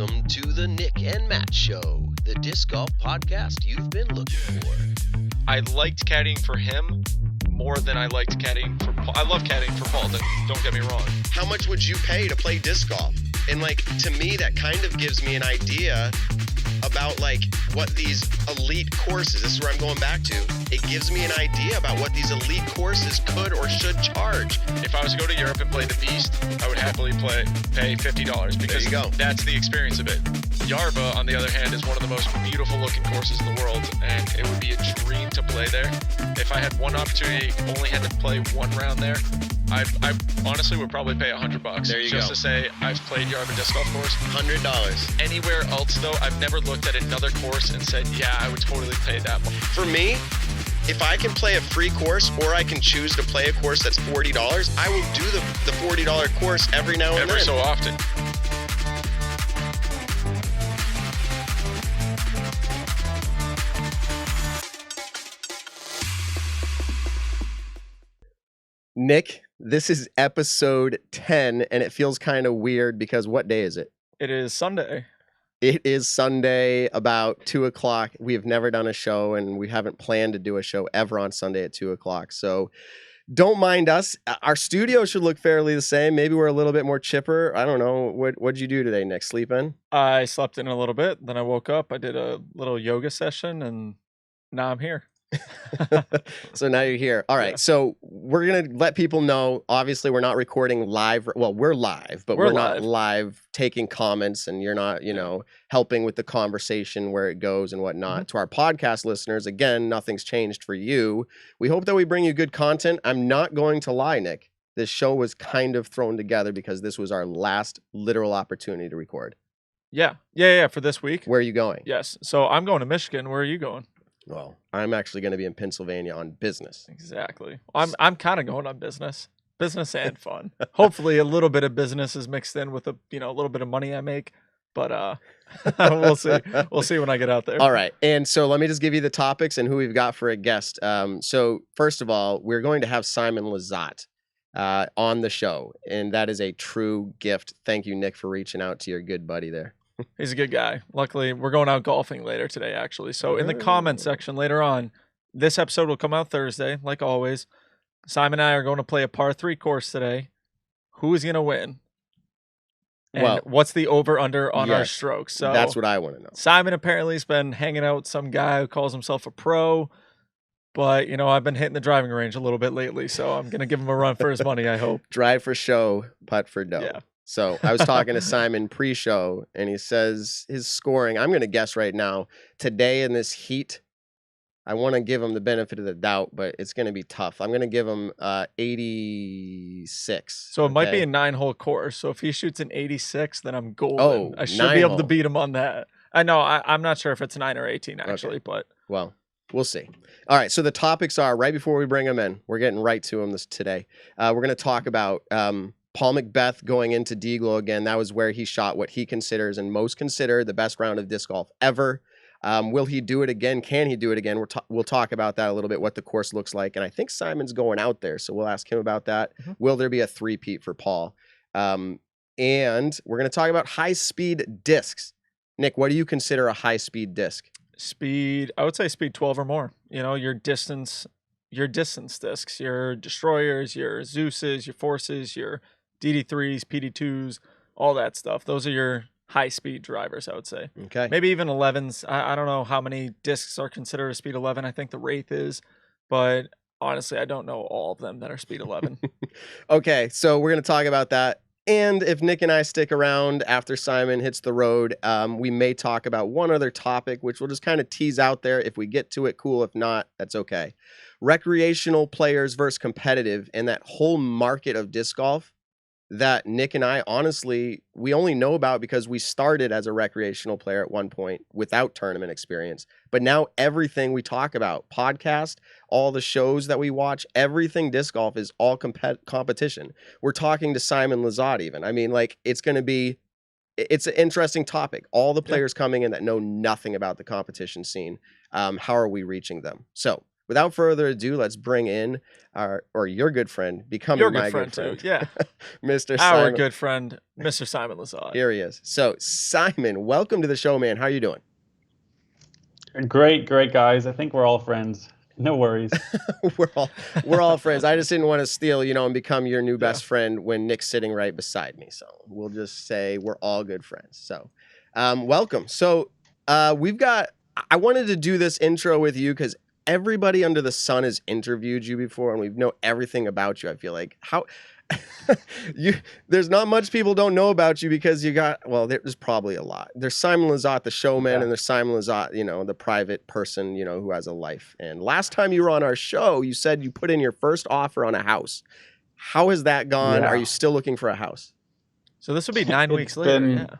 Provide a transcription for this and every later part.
Welcome to the Nick and Matt Show, the disc golf podcast you've been looking for. I liked caddying for him more than I liked caddying for Paul. I love caddying for Paul, don't get me wrong. How much would you pay to play disc golf? And like, to me, that kind of gives me an idea about like what these elite courses, this is where I'm going back to, it gives me an idea about what these elite courses could or should charge. If I was to go to Europe and play the Beast, I would happily pay $50 because that's the experience of it. Yarva, on the other hand, is one of the most beautiful looking courses in the world, and it would be a dream to play there. If I had one opportunity, only had to play one round there, I honestly would probably pay $100 there you just go. to say I've played Yarva disc golf course. $100. Anywhere else though, I've never looked at another course and said, yeah, I would totally pay that much. For me, if I can play a free course or I can choose to play a course that's $40, I will do the $40 course every now and then. Every so often. Nick, this is episode 10, and it feels kind of weird because what day is it? It is Sunday. It is Sunday about 2 o'clock. We have never done a show, and we haven't planned to do a show ever on Sunday at 2 o'clock. So don't mind us. Our studio should look fairly the same. Maybe we're a little bit more chipper. I don't know. What'd you do today, Nick? Sleep in? I slept in a little bit. Then I woke up. I did a little yoga session, and now I'm here. So now you're here. All right. Yeah. So we're going to let people know, obviously we're not recording live. Well, we're live, but we're not live taking comments, and you're not, helping with the conversation where it goes and whatnot. To our podcast listeners, again, nothing's changed for you. We hope that we bring you good content. I'm not going to lie, Nick. This show was kind of thrown together because this was our last literal opportunity to record. Yeah, for this week. Where are you going? Yes. So I'm going to Michigan. Where are you going? Well, I'm actually going to be in Pennsylvania on business. Exactly. I'm kind of going on business and fun. Hopefully a little bit of business is mixed in with a little bit of money I make, but we'll see. We'll see when I get out there. All right. And so let me just give you the topics and who we've got for a guest. So first of all, we're going to have Simon Lizotte on the show, and that is a true gift. Thank you, Nick, for reaching out to your good buddy there. He's a good guy. Luckily, we're going out golfing later today, actually. So in the comment section later on, this episode will come out Thursday, like always. Simon and I are going to play a par 3 course today. Who is going to win? And what's the over-under on our strokes? So that's what I want to know. Simon apparently has been hanging out with some guy who calls himself a pro. But, I've been hitting the driving range a little bit lately, so I'm going to give him a run for his money, I hope. Drive for show, putt for dough. Yeah. So I was talking to Simon pre-show, and he says his scoring, I'm going to guess right now, today in this heat, I want to give him the benefit of the doubt, but it's going to be tough. I'm going to give him 86. So it might be a 9-hole course. So if he shoots an 86, then I'm golden. Oh, I should be able to beat him on that. I know. I'm not sure if it's 9 or 18, actually, but... Well, we'll see. All right, so the topics are, right before we bring him in, we're getting right to him today. We're going to talk about... Paul McBeth going into D-Glow again. That was where he shot what he considers and most consider the best round of disc golf ever. Will he do it again? Can he do it again? We'll talk about that a little bit, what the course looks like. And I think Simon's going out there, so we'll ask him about that. Mm-hmm. Will there be a three-peat for Paul? And we're going to talk about high-speed discs. Nick, what do you consider a high-speed disc? Speed, I would say speed 12 or more. Your distance discs, your Destroyers, your Zeus's, your Forces, your DD3s, PD2s, all that stuff. Those are your high-speed drivers, I would say. Okay. Maybe even 11s. I don't know how many discs are considered a speed 11. I think the Wraith is, but honestly, I don't know all of them that are speed 11. Okay, so we're going to talk about that. And if Nick and I stick around after Simon hits the road, we may talk about one other topic, which we'll just kind of tease out there. If we get to it, cool. If not, that's okay. Recreational players versus competitive, and that whole market of disc golf that Nick and I, honestly, we only know about because we started as a recreational player at one point without tournament experience. But now everything we talk about, podcast, all the shows that we watch, everything disc golf is all competition. We're talking to Simon Lizotte even. I mean, like, it's an interesting topic. All the players coming in that know nothing about the competition scene. How are we reaching them? So without further ado, let's bring in your good friend, becoming my good friend. Too. Yeah. Mr. Our Simon. good friend, Mr. Simon Lizotte. Here he is. So, Simon, welcome to the show, man. How are you doing? Great, guys. I think we're all friends. No worries. we're all friends. I just didn't want to steal, and become your new best friend when Nick's sitting right beside me. So we'll just say we're all good friends. So, welcome. So, I wanted to do this intro with you because everybody under the sun has interviewed you before, and we know everything about you. I feel like there's not much people don't know about you because there's probably a lot. There's Simon Lizotte, the showman, and there's Simon Lizotte, the private person, who has a life. And last time you were on our show, you said you put in your first offer on a house. How has that gone? Yeah. Are you still looking for a house? So this would be 9 weeks later.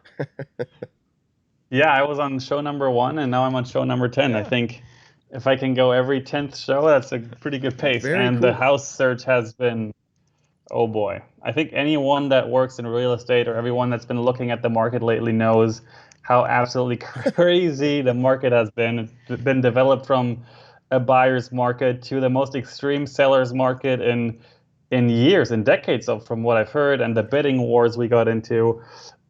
Yeah, I was on show number 1, and now I'm on show number 10. Yeah. I think if I can go every 10th show, that's a pretty good pace. Very and cool. The house search has been, oh boy. I think anyone that works in real estate or everyone that's been looking at the market lately knows how absolutely crazy the market has been. It's been developed from a buyer's market to the most extreme seller's market in years, in decades, from what I've heard, and the bidding wars we got into.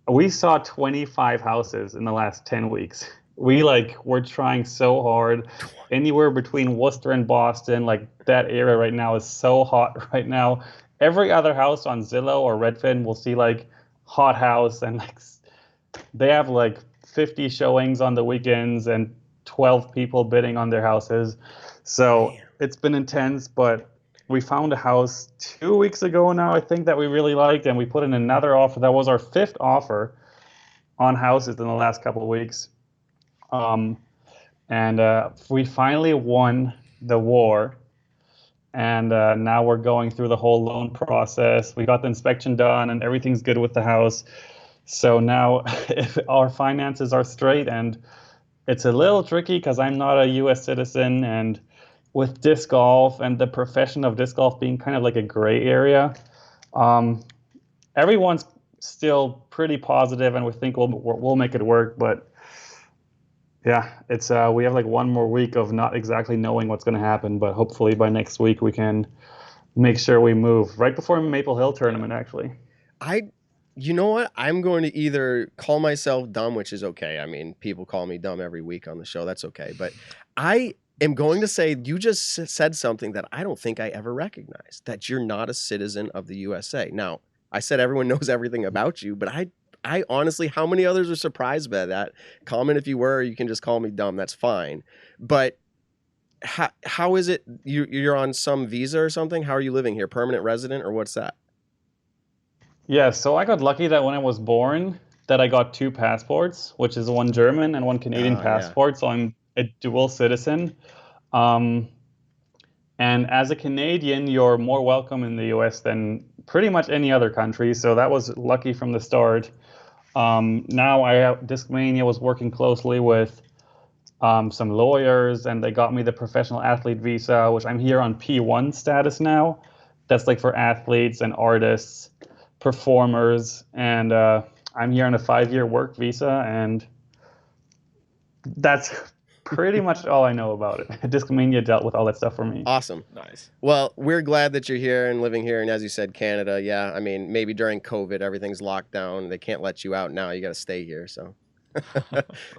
We saw 25 houses in the last 10 weeks. We're trying so hard. Anywhere between Worcester and Boston, that area right now is so hot right now. Every other house on Zillow or Redfin will see hot house, and they have 50 showings on the weekends and 12 people bidding on their houses. So It's been intense, but we found a house 2 weeks ago now, I think, that we really liked, and we put in another offer. That was our 5th offer on houses in the last couple of weeks. We finally won the war. And now we're going through the whole loan process. We got the inspection done and everything's good with the house. So now if our finances are straight, and it's a little tricky because I'm not a US citizen, and with disc golf and the profession of disc golf being kind of like a gray area, everyone's still pretty positive and we think we'll make it work. But yeah, it's we have 1 more week of not exactly knowing what's going to happen, but hopefully by next week we can make sure we move right before Maple Hill tournament. Actually, you know what? I'm going to either call myself dumb, which is okay. I mean, people call me dumb every week on the show. That's okay. But I am going to say you just said something that I don't think I ever recognized, that you're not a citizen of the USA. Now, I said everyone knows everything about you, but I honestly, how many others are surprised by that? Comment if you were, or you can just call me dumb. That's fine. But how is it you're on some visa or something? How are you living here? Permanent resident, or what's that? Yeah, so I got lucky that when I was born that I got 2 passports, which is one German and one Canadian passport. So I'm a dual citizen. And as a Canadian, you're more welcome in the US than pretty much any other country. So that was lucky from the start. Now Discmania was working closely with some lawyers, and they got me the professional athlete visa, which I'm here on P1 status now. That's for athletes and artists, performers, and I'm here on a 5-year work visa, and that's pretty much all I know about it. Discmania dealt with all that stuff for me. Awesome. Nice. Well, we're glad that you're here and living here. And as you said, Canada. Yeah. I mean, maybe during COVID, everything's locked down. They can't let you out now. You got to stay here. So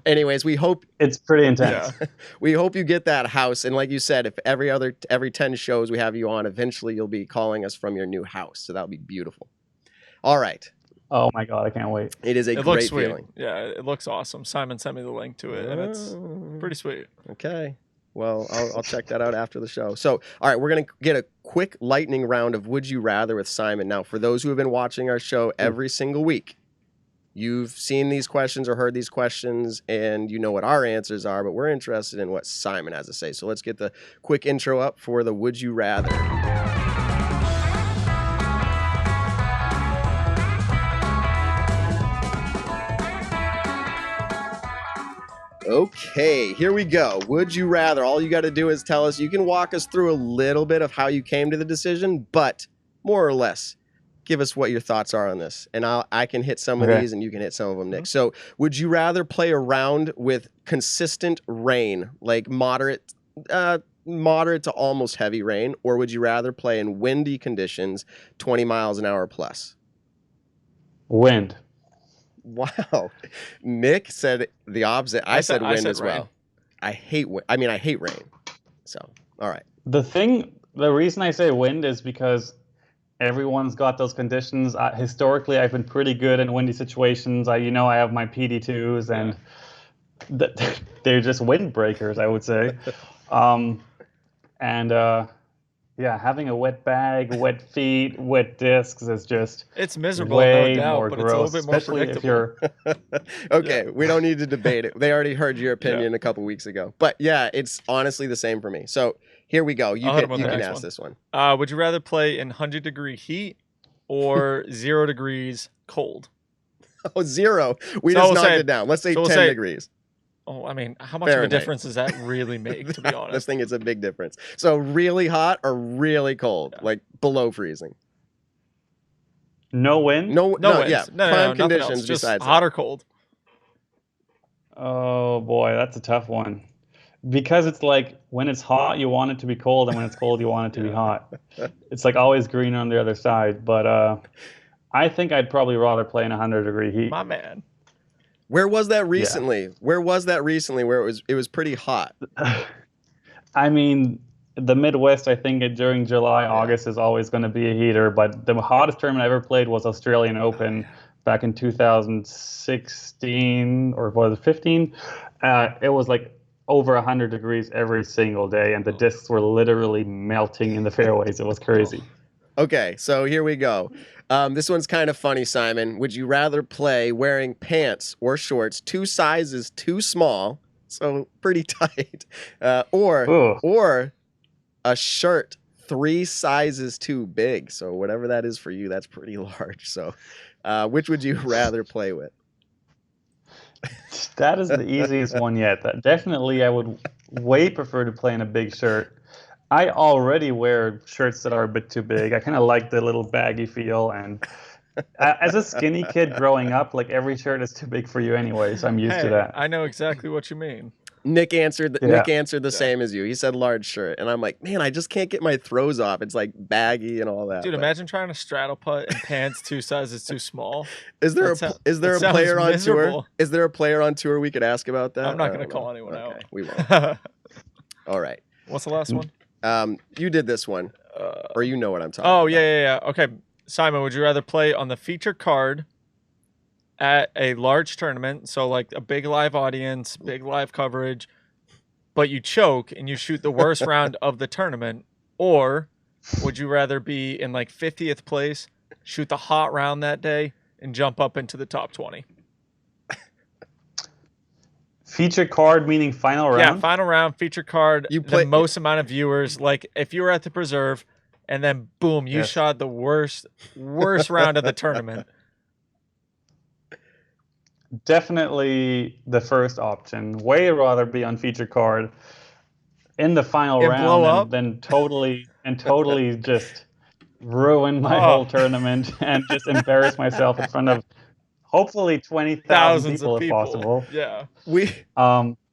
anyways, we hope it's pretty intense. Yeah. We hope you get that house. And like you said, if every 10 shows we have you on, eventually you'll be calling us from your new house. So that'll be beautiful. All right. Oh my God, I can't wait. It is a great feeling. Yeah, it looks awesome. Simon sent me the link to it, and it's pretty sweet. Okay. Well, I'll check that out after the show. So, all right, we're going to get a quick lightning round of Would You Rather with Simon. Now, for those who have been watching our show every single week, you've seen these questions or heard these questions, and you know what our answers are, but we're interested in what Simon has to say. So let's get the quick intro up for the Would You Rather. Okay, here we go. Would you rather? All you got to do is tell us. You can walk us through a little bit of how you came to the decision, but more or less, give us what your thoughts are on this. And I can hit some of these, and you can hit some of them, Nick. So would you rather play around with consistent rain, like moderate, moderate to almost heavy rain, or would you rather play in windy conditions, 20 miles an hour plus? Wind. Wow. Nick said the opposite. I said wind as rain. well. I hate rain. So, all right. The reason I say wind is because everyone's got those conditions. Historically, I've been pretty good in windy situations. I have my PD2s, and they're just windbreakers, I would say. Having a wet bag, wet feet, wet discs is just it's miserable, way no doubt, more but gross, it's a little bit more especially if you're. Okay, we don't need to debate it. They already heard your opinion a couple weeks ago. But yeah, it's honestly the same for me. So here we go. You can ask this one. Would you rather play in 100-degree heat or 0 degrees cold? Oh, 0. We just knocked it down. Let's say 10 degrees. Oh, I mean, how much of a difference does that really make, to be honest? This thing is a big difference. So really hot or really cold, like below freezing? No wind? No winds. Yeah, prime conditions else, just besides hot or cold. Oh, boy, that's a tough one. Because it's like when it's hot, you want it to be cold, and when it's cold, you want it to be hot. It's like always green on the other side. But I think I'd probably rather play in 100-degree heat. My man. Where was that recently? Where it was pretty hot? I mean, the Midwest, I think during July, August is always going to be a heater. But the hottest tournament I ever played was Australian Open back in 2016 or was it 15? It was like over 100 degrees every single day, and the discs were literally melting in the fairways. It was crazy. Okay, so here we go. This one's kind of funny, Simon. Would you rather play wearing pants or shorts 2 sizes too small, so pretty tight, or a shirt 3 sizes too big? So whatever that is for you, that's pretty large. So which would you rather play with? That is the easiest one yet. Definitely, I would way prefer to play in a big shirt. I already wear shirts that are a bit too big. I kind of like the little baggy feel, and as a skinny kid growing up, like every shirt is too big for you anyway, so I'm used to that. I know exactly what you mean. Nick answered the same as you. He said large shirt, and I'm like, man, I just can't get my throws off. It's like baggy and all that. Dude, imagine trying to straddle putt in pants 2 sizes too small. Is there a player on tour? Is there a player on tour we could ask about that? I'm not going to call anyone out. We won't. All right. What's the last one? You did this one, or you know what I'm talking about. Oh, yeah. Okay, Simon, would you rather play on the feature card at a large tournament, so like a big live audience, big live coverage, but you choke and you shoot the worst round of the tournament, or would you rather be in like 50th place, shoot the hot round that day, and jump up into the top 20? Feature card meaning final round? Yeah, final round, feature card, the most amount of viewers. Like if you were at the Preserve and then boom, you shot the worst round of the tournament. Definitely the first option. Way rather be on feature card in the final round than totally just ruin my whole tournament and just embarrass myself in front of hopefully 20,000 people if possible. Yeah.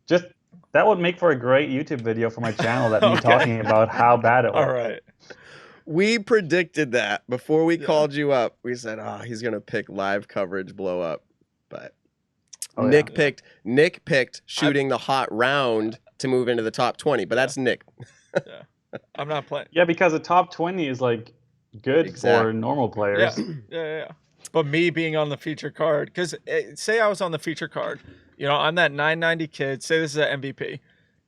Just that would make for a great YouTube video for my channel, that me talking about how bad it was. All right. We predicted that before we called you up. We said, he's going to pick live coverage blow up. But Nick picked shooting the hot round to move into the top 20, but that's Nick. I'm not playing. Yeah, because the top 20 is like good for normal players. Yeah. But me being on the feature card, because say I was on the feature card, I'm that 990 kid. Say this is an MVP.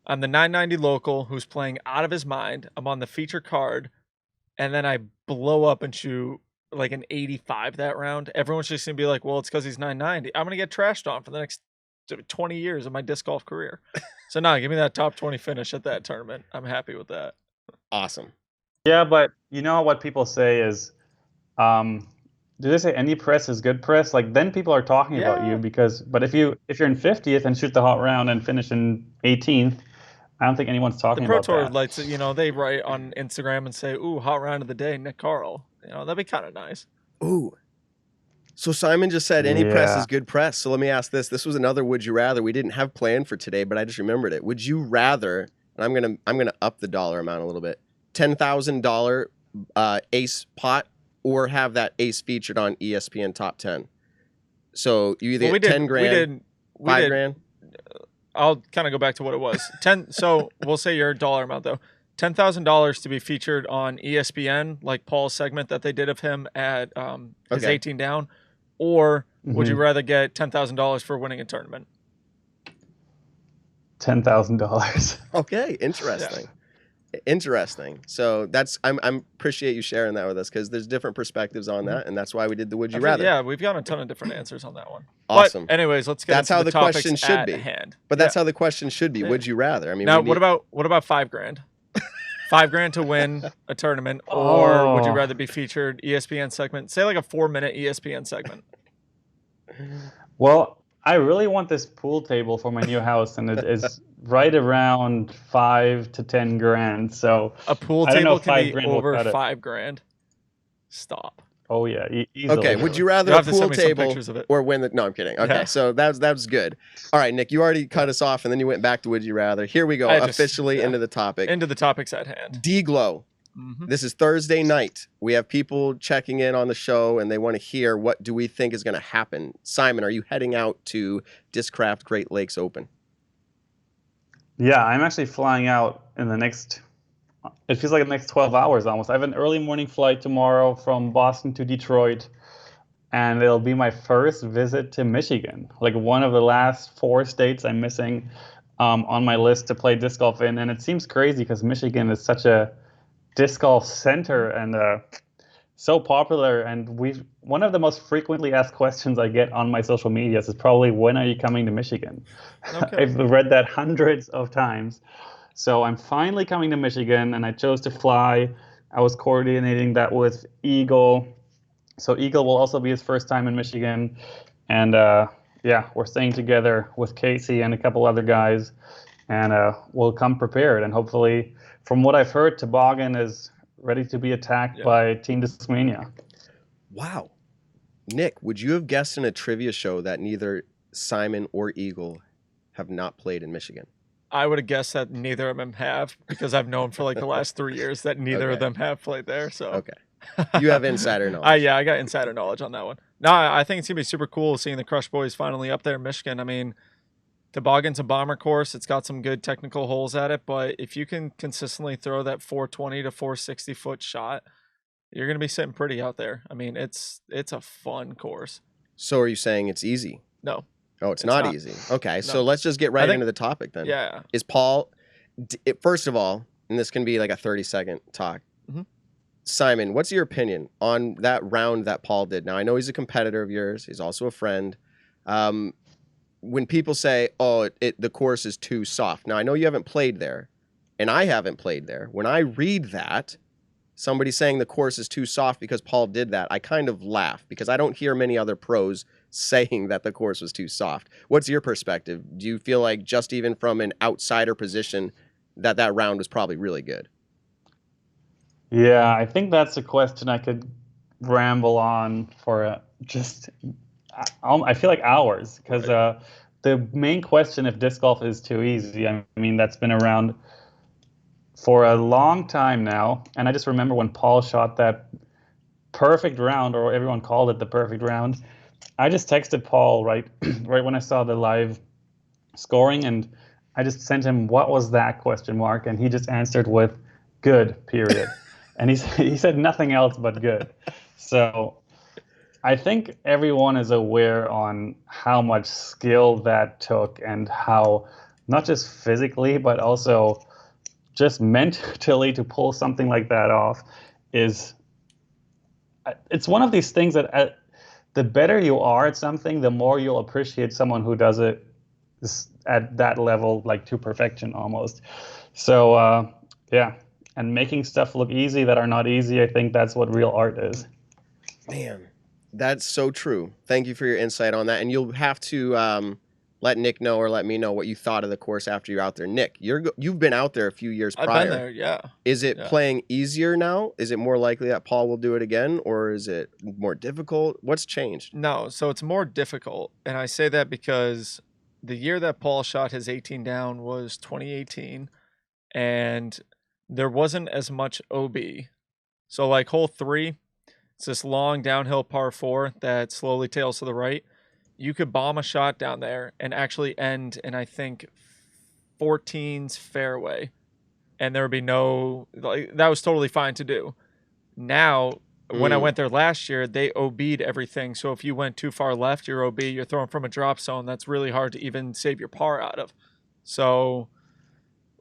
I'm the 990 local who's playing out of his mind. I'm on the feature card, and then I blow up and shoot like an 85 that round. Everyone's just going to be like, well, it's because he's 990. I'm going to get trashed on for the next 20 years of my disc golf career. So give me that top 20 finish at that tournament. I'm happy with that. Awesome. Yeah, but you know what people say is, do they say any press is good press? Like then people are talking about you but if you're in 50th and shoot the hot round and finish in 18th, I don't think anyone's talking about that. The Pro Tour lights, they write on Instagram and say, ooh, hot round of the day, Nick Carl. That'd be kind of nice. Ooh. So Simon just said any press is good press. So let me ask this. This was another would you rather we didn't have planned for today, but I just remembered it. Would you rather, and I'm gonna up the dollar amount a little bit. $10,000 ace pot, or have that ace featured on ESPN Top 10. So you either get 10 grand, 5 grand. I'll kind of go back to what it was. 10. So we'll say your dollar amount though. $10,000 to be featured on ESPN, like Paul's segment that they did of him at his 18 down, or would you rather get $10,000 for winning a tournament? $10,000. Okay, interesting. Interesting. So that's I appreciate you sharing that with us, because there's different perspectives on that, and that's why we did the Would You Rather. Yeah, we've got a ton of different answers on that one. Awesome. But anyways, let's get that's into how the question topics should at be. hand. But that's how the question should be. Would you rather? I mean, now what about $5 grand? $5 grand to win a tournament, or would you rather be featured ESPN segment? Say like a 4-minute ESPN segment. Well, I really want this pool table for my new house, and it is right around 5 to 10 grand. So a pool table can be over $5 grand. Stop. Oh yeah, easily. Okay, would you rather a pool table or win the? No, I'm kidding. Okay, so that's good. All right, Nick, you already cut us off, and then you went back to Would You Rather. Here we go, officially into the topic. Into the topics at hand. D-Glow. This is Thursday night. We have people checking in on the show, and they want to hear what do we think is going to happen. Simon, are you heading out to Discraft Great Lakes Open? Yeah, I'm actually flying out in the next. It feels like the next 12 hours almost. I have an early morning flight tomorrow from Boston to Detroit, and it'll be my first visit to Michigan. Like one of the last 4 states I'm missing on my list to play disc golf in. And it seems crazy because Michigan is such a disc golf center and so popular. And one of the most frequently asked questions I get on my social medias is probably, when are you coming to Michigan? Okay. I've read that hundreds of times. So I'm finally coming to Michigan, and I chose to fly. I was coordinating that with Eagle. So Eagle will also be his first time in Michigan. And we're staying together with Casey and a couple other guys. And we'll come prepared. And hopefully, from what I've heard, Toboggan is ready to be attacked by Team Discmania. Wow. Nick, would you have guessed in a trivia show that neither Simon or Eagle have not played in Michigan? I would have guessed that neither of them have, because I've known for like the last 3 years that neither of them have played there. So you have insider knowledge. I got insider knowledge on that one. No, I think it's gonna be super cool seeing the Crush Boys finally up there in Michigan. I mean, Toboggan's a bomber course. It's got some good technical holes at it, but if you can consistently throw that 420 to 460 foot shot, you're gonna be sitting pretty out there. I mean, it's a fun course. So are you saying it's easy? No. Oh, it's not easy. Okay, no. So let's just get right into the topic then. Yeah. Is Paul, first of all, and this can be like a 30-second talk. Simon, what's your opinion on that round that Paul did? Now, I know he's a competitor of yours. He's also a friend. When people say, oh, the course is too soft. Now, I know you haven't played there, and I haven't played there. When I read that, somebody saying the course is too soft because Paul did that, I kind of laugh, because I don't hear many other pros saying that the course was too soft. What's your perspective? Do you feel like, just even from an outsider position, that round was probably really good? Yeah, I think that's a question I could ramble on for I feel like hours, because the main question, if disc golf is too easy, I mean, that's been around for a long time now. And I just remember when Paul shot that perfect round, or everyone called it the perfect round, I just texted Paul right when I saw the live scoring, and I just sent him, what was that ? And he just answered with good, period. And he said nothing else but good. So I think everyone is aware on how much skill that took, and how, not just physically, but also just mentally, to pull something like that off it's one of these things that the better you are at something, the more you'll appreciate someone who does it at that level, like to perfection almost. So and making stuff look easy that are not easy, I think that's what real art is. Man, that's so true. Thank you for your insight on that. And you'll have to let Nick know, or let me know, what you thought of the course after you're out there. Nick, you've been out there a few years prior. I've been there, yeah. Is it playing easier now? Is it more likely that Paul will do it again, or is it more difficult? What's changed? No, so it's more difficult. And I say that because the year that Paul shot his 18 down was 2018. and there wasn't as much OB. So like hole 3, it's this long downhill par 4 that slowly tails to the right. You could bomb a shot down there and actually end in, I think, 14's fairway. And there would be no, like, that was totally fine to do. Now, when I went there last year, they OB'd everything. So if you went too far left, you're OB, you're throwing from a drop zone. That's really hard to even save your par out of. So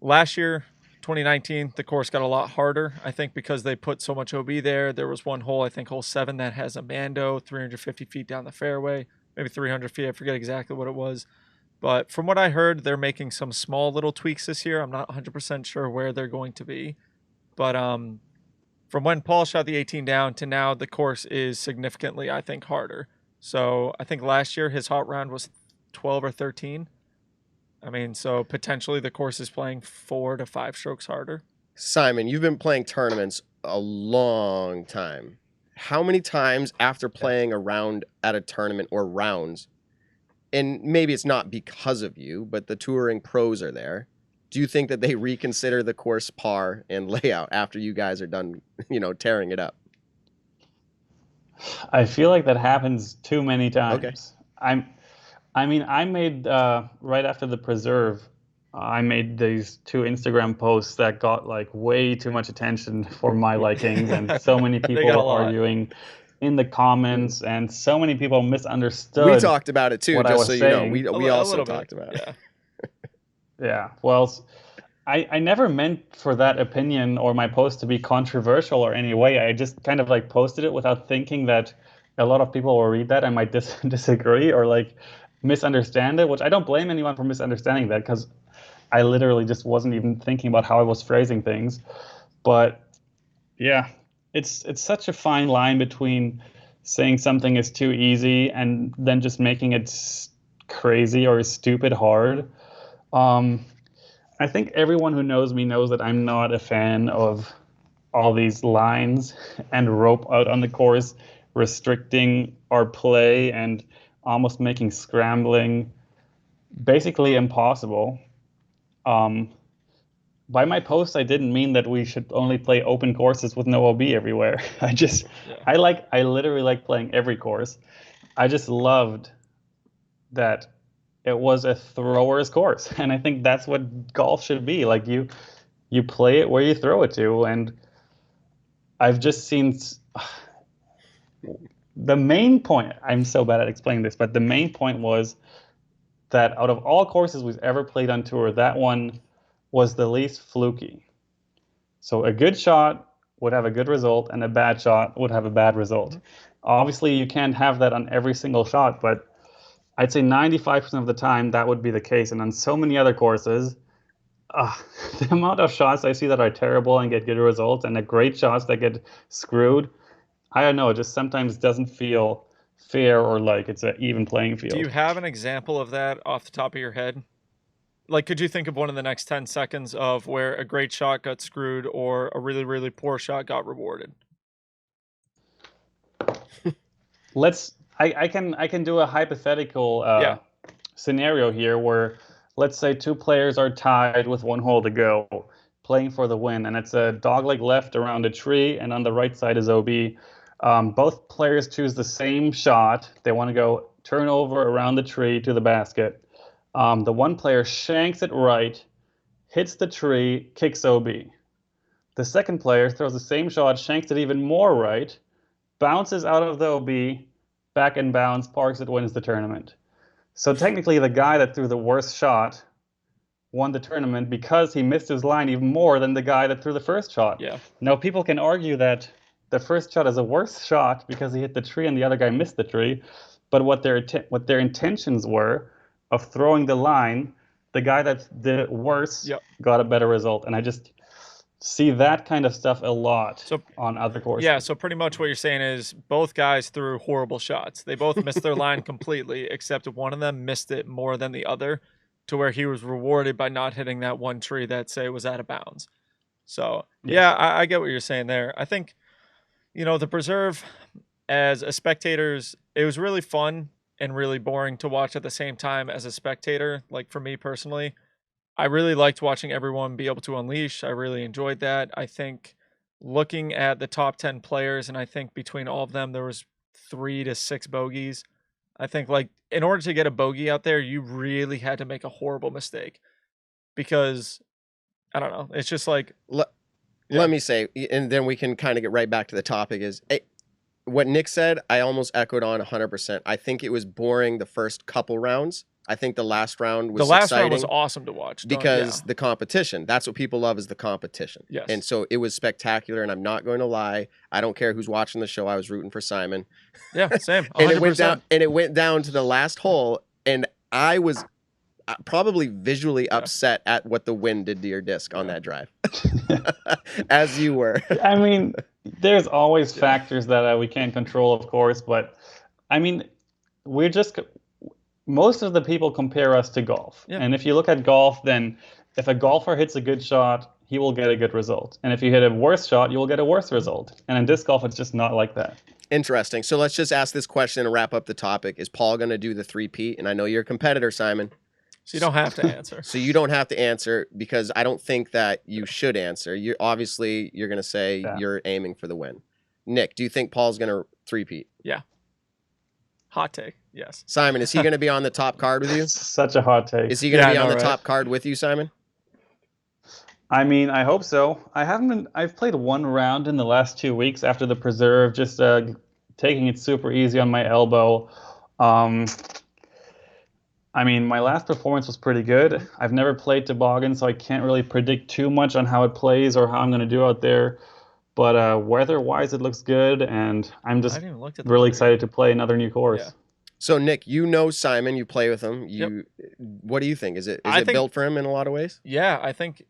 last year, 2019, the course got a lot harder, I think, because they put so much OB there. There was one hole, I think hole 7, that has a Mando 350 feet down the fairway, maybe 300 feet. I forget exactly what it was. But from what I heard, they're making some small little tweaks this year. I'm not 100% sure where they're going to be. But from when Paul shot the 18 down to now, the course is significantly, I think, harder. So I think last year his hot round was 12 or 13. I mean, so potentially the course is playing 4 to 5 strokes harder. Simon, you've been playing tournaments a long time. How many times after playing a round at a tournament or rounds, and maybe it's not because of you, but the touring pros are there, do you think that they reconsider the course par and layout after you guys are done, tearing it up? I feel like that happens too many times. Okay. I made, right after the preserve, I made these 2 Instagram posts that got like way too much attention for my likings, and so many people were arguing in the comments, and so many people misunderstood. We talked about it too, what just I was so you saying. know. We also talked about it. Yeah. Well, I never meant for that opinion or my post to be controversial or any way. I just kind of like posted it without thinking that a lot of people will read that and might disagree or like misunderstand it, which I don't blame anyone for misunderstanding that, because I literally just wasn't even thinking about how I was phrasing things. But yeah, it's such a fine line between saying something is too easy and then just making it crazy or stupid hard. I think everyone who knows me knows that I'm not a fan of all these lines and rope out on the course restricting our play and almost making scrambling basically impossible. By my post, I didn't mean that we should only play open courses with no OB everywhere. I literally like playing every course. I just loved that it was a thrower's course, and I think that's what golf should be. Like you play it where you throw it to, and I've just seen the main point. I'm so bad at explaining this, but the main point was that out of all courses we've ever played on tour, that one was the least fluky. So a good shot would have a good result, and a bad shot would have a bad result. Obviously, you can't have that on every single shot, but I'd say 95% of the time that would be the case. And on so many other courses, the amount of shots I see that are terrible and get good results, and the great shots that get screwed, I don't know, it just sometimes doesn't feel fair or like it's an even playing field. Do you have an example of that off the top of your head? Like, could you think of one in the next 10 seconds of where a great shot got screwed or a really, really poor shot got rewarded? I can do a hypothetical scenario here where, let's say 2 players are tied with 1 hole to go, playing for the win, and it's a dogleg left around a tree, and on the right side is OB. Both players choose the same shot. They want to go turn over around the tree to the basket. The one player shanks it right, hits the tree, kicks OB. The second player throws the same shot, shanks it even more right, bounces out of the OB, back in bounds, parks it, wins the tournament. So technically the guy that threw the worst shot won the tournament because he missed his line even more than the guy that threw the first shot. Yeah. Now people can argue that the first shot is a worse shot because he hit the tree and the other guy missed the tree, but what their intentions were of throwing the line, the guy that did it worse got a better result. And I just see that kind of stuff a lot on other courses. Yeah, so pretty much what you're saying is both guys threw horrible shots. They both missed their line completely, except one of them missed it more than the other, to where he was rewarded by not hitting that one tree that, say, was out of bounds. So, yeah, I get what you're saying there. I think, the preserve, as a spectators, it was really fun and really boring to watch at the same time as a spectator. Like, for me personally, I really liked watching everyone be able to unleash. I really enjoyed that. I think looking at the top 10 players, and I think between all of them, there was 3 to 6 bogeys. I think like in order to get a bogey out there, you really had to make a horrible mistake because I don't know. It's just like let me say, and then we can kind of get right back to the topic is what Nick said. I almost echoed on 100%. I think it was boring the first couple rounds. I think the last round was round was awesome to watch because the competition. That's what people love is the competition. Yes. And so it was spectacular. And I'm not going to lie. I don't care who's watching the show. I was rooting for Simon. Yeah, same. 100%. and it went down to the last hole, and I was probably visually upset at what the wind did to your disc on that drive, as you were. I mean, there's always factors that we can't control, of course, but I mean, most of the people compare us to golf. Yeah. And if you look at golf, then if a golfer hits a good shot, he will get a good result. And if you hit a worse shot, you will get a worse result. And in disc golf, it's just not like that. Interesting. So let's just ask this question and wrap up the topic. Is Paul going to do the 3-peat? And I know you're a competitor, Simon. So you don't have to answer. So you don't have to answer because I don't think that you should answer. You're going to say you're aiming for the win. Nick, do you think Paul's going to 3-peat? Yeah. Hot take. Yes. Simon, is he going to be on the top card with you? Such a hot take. Is he going to be on the top card with you, Simon? I mean, I hope so. I've played one round in the last 2 weeks after the preserve, just taking it super easy on my elbow. I mean, my last performance was pretty good. I've never played Toboggan, so I can't really predict too much on how it plays or how I'm going to do out there. But weather-wise, it looks good, and I'm just really excited to play another new course. Yeah. So, Nick, you know Simon. You play with him. What do you think? Is it built for him in a lot of ways? Yeah, I think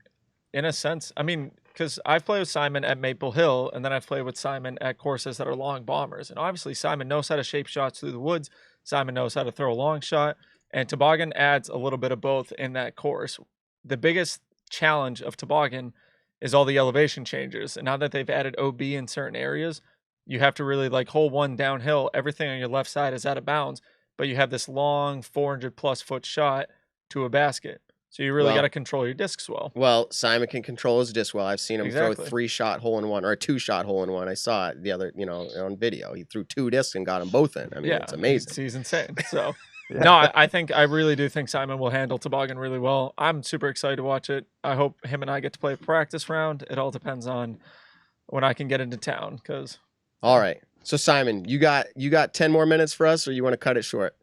in a sense. I mean, because I've played with Simon at Maple Hill, and then I've played with Simon at courses that are long bombers. And obviously, Simon knows how to shape shots through the woods. Simon knows how to throw a long shot. And Toboggan adds a little bit of both in that course. The biggest challenge of Toboggan is all the elevation changes. And now that they've added OB in certain areas, you have to really like hole one downhill. Everything on your left side is out of bounds, but you have this long 400+ foot shot to a basket. So you really got to control your discs well. Well, Simon can control his disc well. I've seen him throw a 3-shot hole-in-one or a 2-shot hole-in-one. I saw it the other, on video. He threw 2 discs and got them both in. I mean, it's amazing. He's insane. So, no, I really do think Simon will handle Toboggan really well. I'm super excited to watch it. I hope him and I get to play a practice round. It all depends on when I can get into town. All right. So, Simon, you got 10 more minutes for us, or you want to cut it short?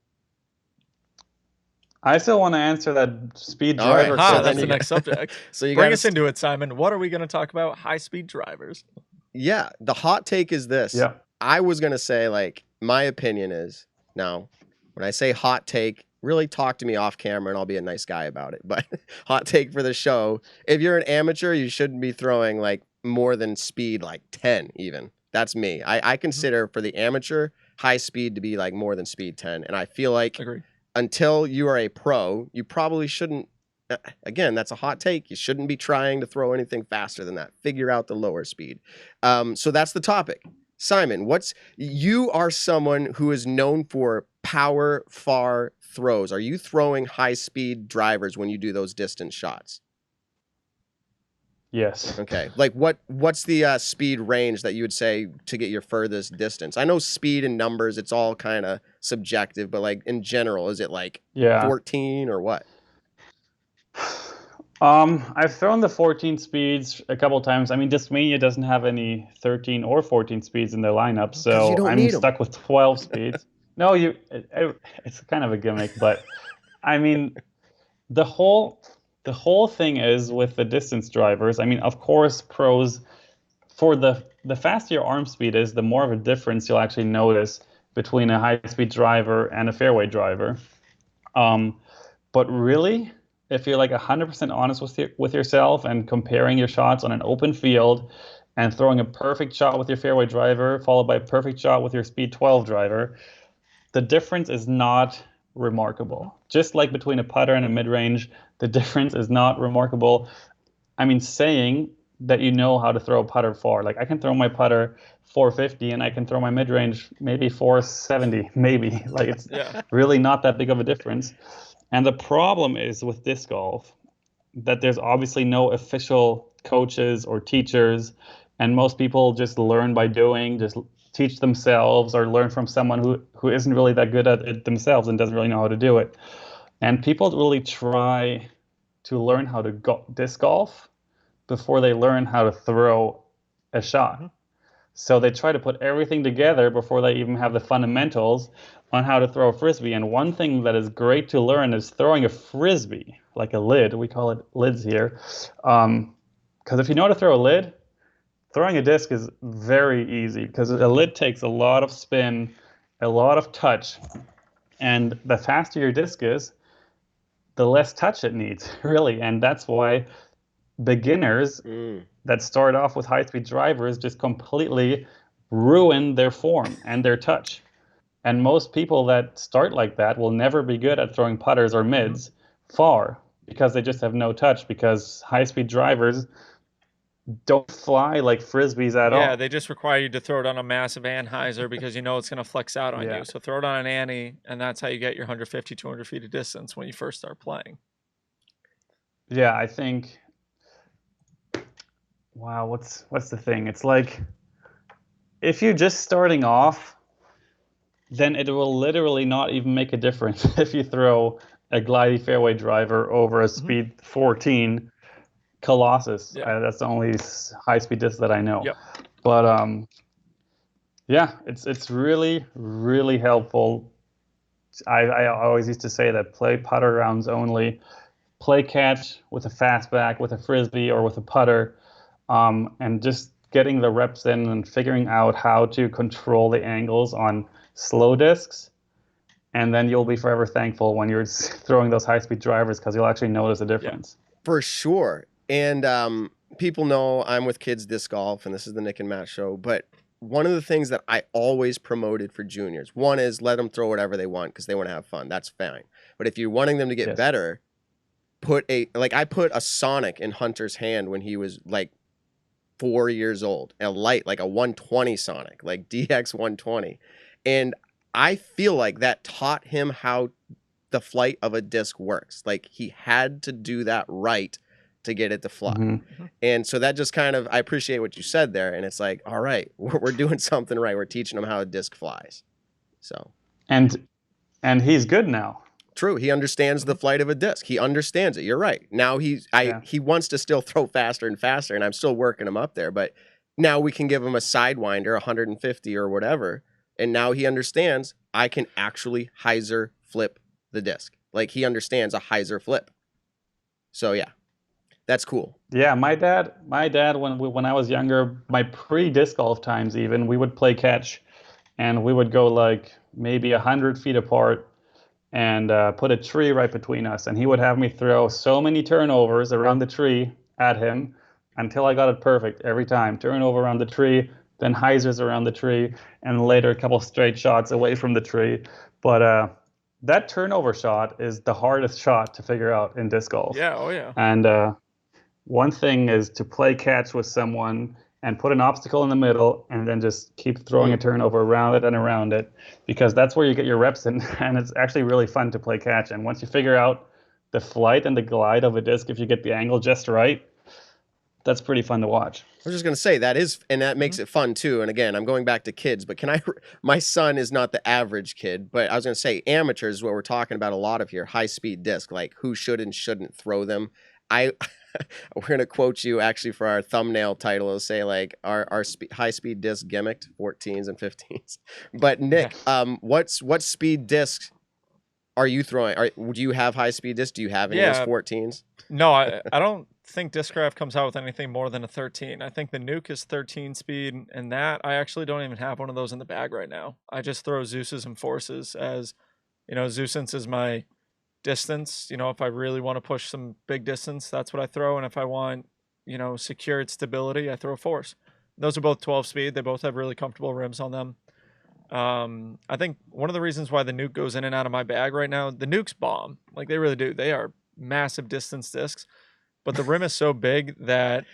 I still want to answer that speed driver. Right. So that's the next subject. So bring us into it, Simon. What are we going to talk about? High-speed drivers. Yeah, the hot take is this. Yeah. I was going to say, my opinion is, now, when I say hot take, really talk to me off camera and I'll be a nice guy about it. But hot take for the show, if you're an amateur, you shouldn't be throwing, more than speed, 10 even. That's me. I consider for the amateur, high speed to be, more than speed 10. And I feel like... Agreed. Until you are a pro, you probably shouldn't, again, that's a hot take. You shouldn't be trying to throw anything faster than that. Figure out the lower speed. So that's the topic. Simon, you are someone who is known for power far throws. Are you throwing high speed drivers when you do those distance shots? Yes. Okay. What's the speed range that you would say to get your furthest distance? I know speed and numbers, it's all kind of subjective, but in general, is it 14 or what? I've thrown the 14 speeds a couple times. I mean, Discmania doesn't have any 13 or 14 speeds in their lineup, so I'm stuck with 12 speeds. No, it's kind of a gimmick, but I mean, the whole thing is with the distance drivers. I mean, of course, pros, for the faster your arm speed is, the more of a difference you'll actually notice between a high-speed driver and a fairway driver. But really, if you're 100% honest with yourself and comparing your shots on an open field and throwing a perfect shot with your fairway driver followed by a perfect shot with your speed 12 driver, the difference is not remarkable. Just like between a putter and a mid-range, the difference is not remarkable. I mean, saying that you know how to throw a putter far. I can throw my putter 450 and I can throw my mid-range maybe 470, maybe. It's really not that big of a difference. And the problem is with disc golf, that there's obviously no official coaches or teachers, and most people just learn by doing, just teach themselves or learn from someone who isn't really that good at it themselves and doesn't really know how to do it. And people really try to learn how to disc golf before they learn how to throw a shot. Mm-hmm. So they try to put everything together before they even have the fundamentals on how to throw a frisbee. And one thing that is great to learn is throwing a frisbee, like a lid. We call it lids here. Because if you know how to throw a lid, throwing a disc is very easy, because a lid takes a lot of spin, a lot of touch. And the faster your disc is, the less touch it needs, really. And that's why beginners that start off with high-speed drivers just completely ruin their form and their touch. And most people that start like that will never be good at throwing putters or mids far, because they just have no touch, because high-speed drivers don't fly like frisbees at all. Yeah, they just require you to throw it on a massive anhyzer because you know it's going to flex out on you. So throw it on an ante, and that's how you get your 150, 200 feet of distance when you first start playing. Yeah, I think... Wow, what's the thing? It's like, if you're just starting off, then it will literally not even make a difference if you throw a glidey fairway driver over a speed 14 Colossus. That's the only high-speed disc that I know. Yep. But yeah, it's really, really helpful. I always used to say that play putter rounds only. Play catch with a fastback, with a frisbee, or with a putter. And just getting the reps in and figuring out how to control the angles on slow discs. And then you'll be forever thankful when you're throwing those high-speed drivers, because you'll actually notice a difference. Yeah, for sure. And people know I'm with Kids Disc Golf, and this is the Nick and Matt show. But one of the things that I always promoted for juniors, one is let them throw whatever they want because they want to have fun. That's fine. But if you're wanting them to get better, I put a Sonic in Hunter's hand when he was like 4 years old, a light, like a 120 Sonic, like DX 120. And I feel like that taught him how the flight of a disc works. Like, he had to do that right to get it to fly. Mm-hmm. And so that just kind of, I appreciate what you said there. And it's like, all right, we're doing something right. We're teaching him how a disc flies. So. And he's good now. True. He understands the flight of a disc. He understands it. You're right. Now he wants to still throw faster and faster, and I'm still working him up there. But now we can give him a sidewinder, 150 or whatever, and now he understands I can actually hyzer flip the disc. Like, he understands a hyzer flip. So yeah, that's cool. Yeah, my dad, when I was younger, my pre-disc golf times even, we would play catch, and we would go like maybe 100 feet apart, and put a tree right between us. And he would have me throw so many turnovers around the tree at him until I got it perfect every time. Turnover around the tree, then hyzers around the tree, and later a couple straight shots away from the tree. But that turnover shot is the hardest shot to figure out in disc golf. Yeah, oh yeah. And one thing is to play catch with someone and put an obstacle in the middle, and then just keep throwing a turnover around it and around it, because that's where you get your reps in, and it's actually really fun to play catch. And once you figure out the flight and the glide of a disc, if you get the angle just right, that's pretty fun to watch. I was just going to say, that is, and that makes it fun too. And again, I'm going back to kids, but my son is not the average kid, but I was going to say amateurs is what we're talking about a lot of here, high-speed disc, like who should and shouldn't throw them. We're going to quote you actually for our thumbnail title. It'll say like our high-speed disc gimmicked 14s and 15s. But Nick, what speed discs are you throwing? Do you have high-speed discs? Do you have any of those 14s? No, I don't think Discraft comes out with anything more than a 13. I think the Nuke is 13 speed, and that I actually don't even have one of those in the bag right now. I just throw Zeus's and Forces, as you know, Zeus's is my distance. You know, if I really want to push some big distance, that's what I throw. And if I want, you know, secured stability, I throw a Force. Those are both 12 speed. They both have really comfortable rims on them. I think one of the reasons why the Nuke goes in and out of my bag right now, the Nukes bomb. Like, they really do. They are massive distance discs, but the rim is so big that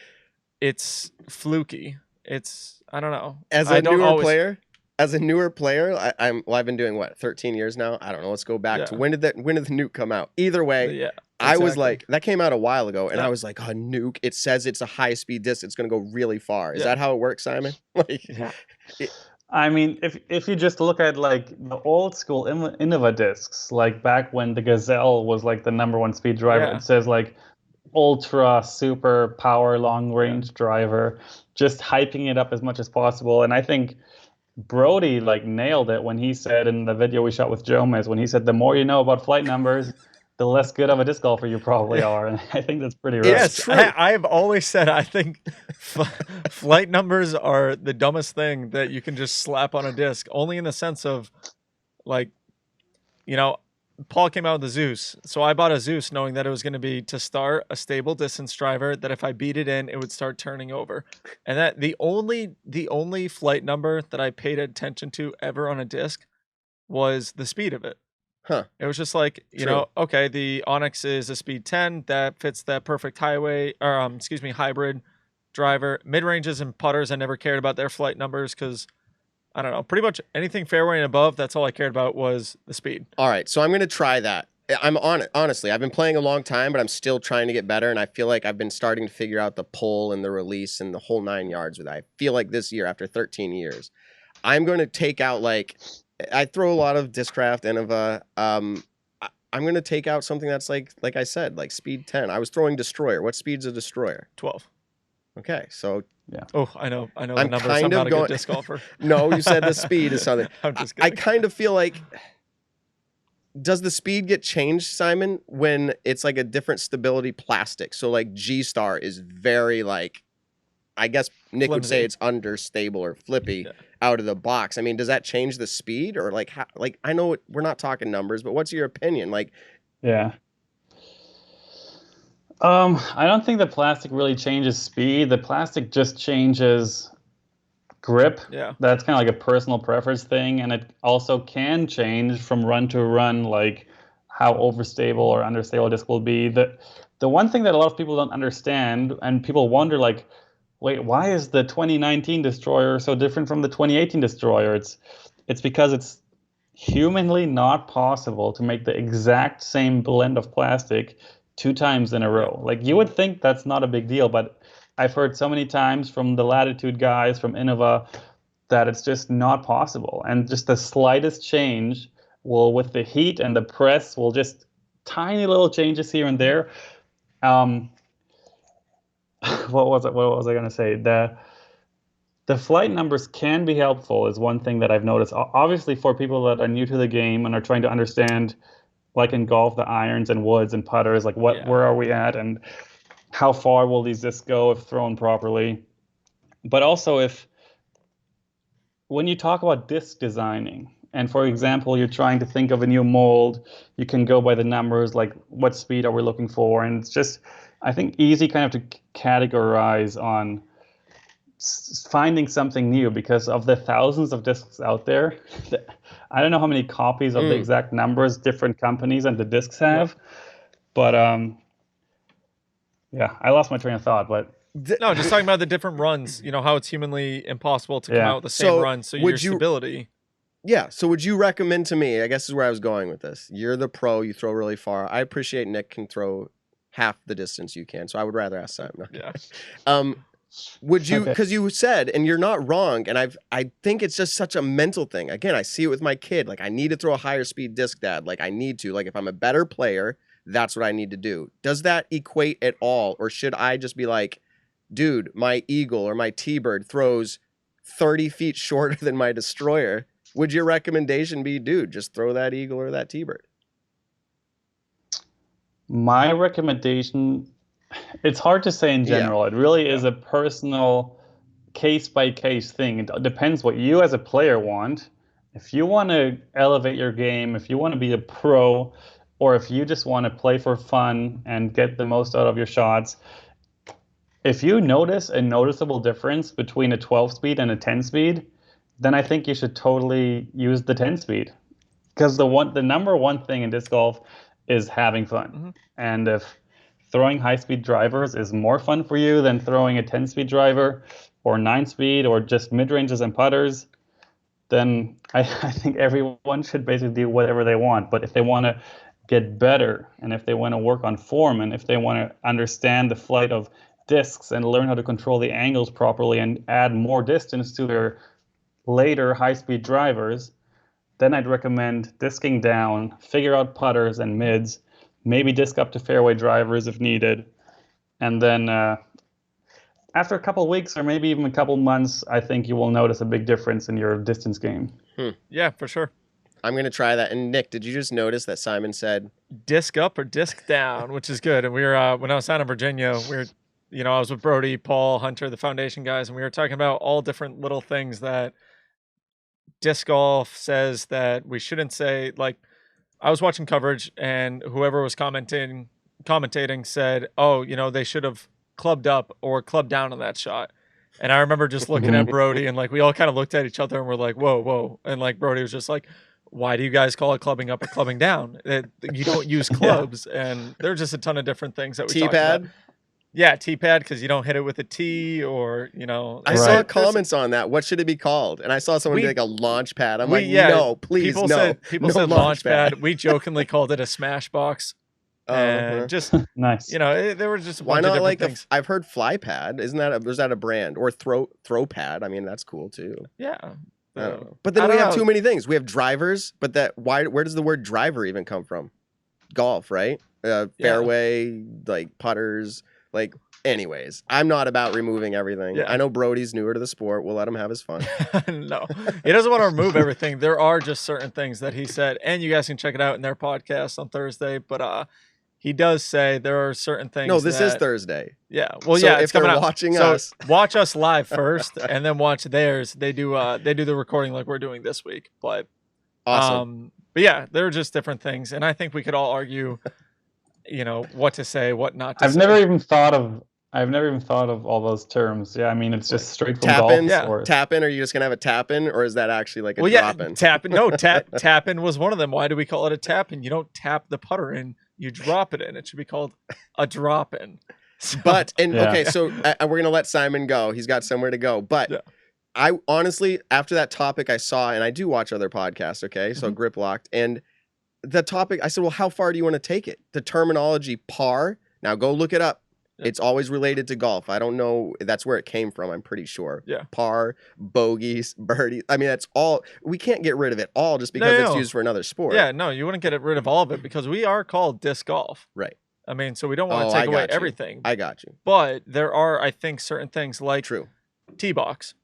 it's fluky. It's, I don't know. As a newer player, I've been doing 13 years now. I don't know. Let's go back to when did the Nuke come out? Either way, I was Exactly. like, that came out a while ago, and Yeah. I was like, oh, nuke. It says it's a high-speed disc. It's going to go really far. Is Yeah. that how it works, Simon? Like, Yeah. I mean, if you just look at like the old school Innova discs, like back when the Gazelle was like the #1 speed driver, Yeah. it says like ultra super power long range driver, just hyping it up as much as possible. And I think Brody like nailed it when he said in the video we shot with Jomez, when he said the more you know about flight numbers, the less good of a disc golfer you probably are. And I think that's pretty right. It's Yes, true. I've always said I think flight numbers are the dumbest thing that you can just slap on a disc, only in the sense of, like, you know, Paul came out with the Zeus. So I bought a Zeus knowing that it was going to be, to start, a stable distance driver that if I beat it in, it would start turning over. And that the only flight number that I paid attention to ever on a disc was the speed of it. Huh. It was just like, you True. know, okay, the Onyx is a speed 10 that fits that perfect hybrid driver. Mid ranges and putters, I never cared about their flight numbers because, I don't know, pretty much anything fairway and above, that's all I cared about was the speed. All right, so I'm going to try that. I'm on it. Honestly, I've been playing a long time, but I'm still trying to get better, and I feel like I've been starting to figure out the pull and the release and the whole 9 yards with that. I feel like this year, after 13 years, I'm going to take out, like, I throw a lot of Discraft, Innova. I'm going to take out something that's like I said, like speed 10. I was throwing Destroyer. What speed's a Destroyer? 12. Okay, so Oh, I know the I'm numbers. kind I'm of not a going- good disc golfer. no, you said the speed is something. I'm just I kidding. kind of feel like, does the speed get changed, Simon, when it's like a different stability plastic? So like G-Star is very like, I guess Nick would say Flimsy. it's understable or flippy Yeah. out of the box. I mean, does that change the speed or like how, like I know we're not talking numbers, but what's your opinion? Like, Yeah. I don't think the plastic really changes speed. The plastic just changes grip. Yeah. That's kind of like a personal preference thing, and it also can change from run to run, like how overstable or understable a disc will be. The one thing that a lot of people don't understand, and people wonder, like, wait, why is the 2019 Destroyer so different from the 2018 Destroyer? It's because it's humanly not possible to make the exact same blend of plastic 2 times in a row. Like, you would think that's not a big deal, but I've heard so many times from the Latitude guys, from Innova, that it's just not possible. And just the slightest change will, with the heat and the press, will just tiny little changes here and there. What was I going to say? The flight numbers can be helpful is one thing that I've noticed. Obviously, for people that are new to the game and are trying to understand, like in golf, the irons and woods and putters, like where are we at and how far will these discs go if thrown properly. But also when you talk about disc designing, and for example, you're trying to think of a new mold, you can go by the numbers, like what speed are we looking for? And it's just, I think, easy kind of to categorize on finding something new, because of the thousands of discs out there, I don't know how many copies of the exact numbers different companies and the discs have, but yeah, I lost my train of thought, but No, just talking about the different runs, you know, how it's humanly impossible to come out with the same So, run. So would your you- stability. yeah. So would you recommend to me, I guess is where I was going with this. You're the pro, you throw really far. I appreciate Nick can throw half the distance you can. So I would rather ask Simon. Yeah. Would you, Okay. because you said, and you're not wrong, and I think it's just such a mental thing. Again, I see it with my kid. Like, I need to throw a higher speed disc, Dad. Like, I need to. Like, if I'm a better player, that's what I need to do. Does that equate at all? Or should I just be like, dude, my Eagle or my T-Bird throws 30 feet shorter than my Destroyer? Would your recommendation be, dude, just throw that Eagle or that T-Bird? my recommendation, it's hard to say in general. It really is a personal case-by-case thing. It depends what you as a player want. If you want to elevate your game, if you want to be a pro, or if you just want to play for fun and get the most out of your shots, if you notice a noticeable difference between a 12-speed and a 10-speed, then I think you should totally use the 10-speed. Because the number one thing in disc golf is having fun. Mm-hmm. And if throwing high-speed drivers is more fun for you than throwing a 10-speed driver or 9-speed or just mid-ranges and putters, then I think everyone should basically do whatever they want. But if they want to get better, and if they want to work on form, and if they want to understand the flight of discs and learn how to control the angles properly and add more distance to their later high-speed drivers, then I'd recommend disking down, figure out putters and mids, maybe disc up to fairway drivers if needed, and then after a couple of weeks or maybe even a couple months, I think you will notice a big difference in your distance game. Yeah, for sure. I'm going to try that. And Nick, did you just notice that Simon said disc up or disc down, which is good. And we were, when I was down in Virginia, I was with Brody, Paul, Hunter, the foundation guys, and we were talking about all different little things that disc golf says that we shouldn't say. Like, I was watching coverage and whoever was commentating said, oh, they should have clubbed up or clubbed down on that shot. And I remember just looking at Brody and like we all kind of looked at each other and we're like, whoa. And like Brody was just like, why do you guys call it clubbing up or clubbing down? You don't use clubs. And there's just a ton of different things that we talked about. Yeah, T-pad, because you don't hit it with a T or, I saw comments on that. What should it be called? And I saw someone be like a launch pad. I'm like, no, please, no. People said launch pad. We jokingly called it a smash box. And just nice. There were just a why bunch of not like things. I've heard fly pad. Is that a brand? Or throw pad? I mean, that's cool too. Yeah. But then we have too many things. We have drivers, but where does the word driver even come from? Golf, right? Fairway, like putters, like. Anyways, I'm not about removing everything. Yeah. I know Brody's newer to the sport. We'll let him have his fun. No, he doesn't want to remove everything. There are just certain things that he said, and you guys can check it out in their podcast on Thursday. But he does say there are certain things. No, this is Thursday. Yeah. Well, so if they're watching us, watch us live first, and then watch theirs. They do the recording like we're doing this week. But awesome. But yeah, there are just different things, and I think we could all argue, what to say, what not to say. I've never even thought of all those terms. Yeah, I mean, it's just straight from golf. Yeah. Tap-in, are you just going to have a tap-in, or is that actually like a drop-in? Tap-in. No, tap-in was one of them. Why do we call it a tap-in? You don't tap the putter in, you drop it in. It should be called a drop-in. Okay, so we're going to let Simon go. He's got somewhere to go. But I honestly, after that topic I saw, and I do watch other podcasts, okay? So Grip Locked. And the topic, I said, well, how far do you want to take it? The terminology par, now go look it up. It's always related to golf. I don't know. That's where it came from. I'm pretty sure. Yeah. Par, bogeys, birdies. I mean, that's all. We can't get rid of it all just because it's used for another sport. Yeah, no, you wouldn't get rid of all of it because we are called disc golf. Right. I mean, so we don't want to take away everything. I got you. But there are, I think, certain things like tee box.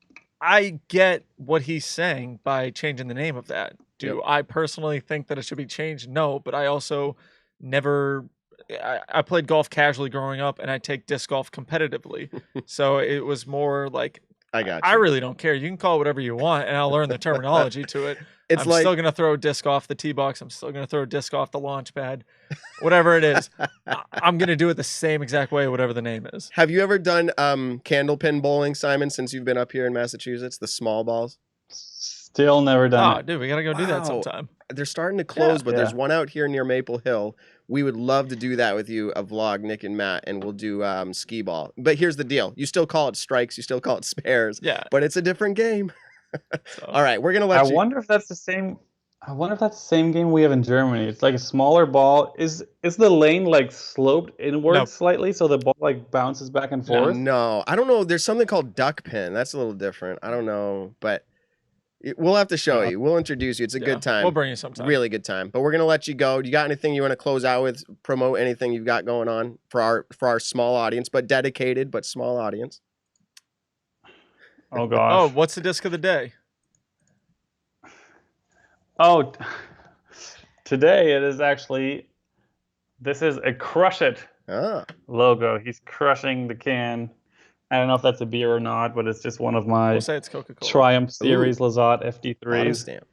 I get what he's saying by changing the name of that. Do I personally think that it should be changed? No, but I also never... I played golf casually growing up, and I take disc golf competitively. So it was more like, I really don't care. You can call it whatever you want, and I'll learn the terminology to it. I'm still going to throw a disc off the tee box. I'm still going to throw a disc off the launch pad. Whatever it is, I'm going to do it the same exact way, whatever the name is. Have you ever done candlepin bowling, Simon, since you've been up here in Massachusetts? The small balls? Still never done it. Dude, we got to go do that sometime. They're starting to close, but there's one out here near Maple Hill. We would love to do that with you, a vlog, Nick and Matt, and we'll do skee ball. But here's the deal. You still call it strikes. You still call it spares. Yeah. But it's a different game. All right, we're going to let you... I wonder if that's the same game we have in Germany. It's like a smaller ball. Is the lane like sloped inward slightly so the ball like bounces back and forth? No. I don't know. There's something called duck pin. That's a little different. I don't know, but... We'll have to show you. We'll introduce you. It's a good time. We'll bring you sometime. Really good time. But we're going to let you go. Do you got anything you want to close out with? Promote anything you've got going on for our small audience, but dedicated, but small audience? Oh, gosh. Oh, what's the disc of the day? Oh, today it is actually, this is a Crush It logo. He's crushing the can. I don't know if that's a beer or not, but it's just one of my we'll say it's Coca-Cola. Triumph Series Lizotte FD3s. Stamp.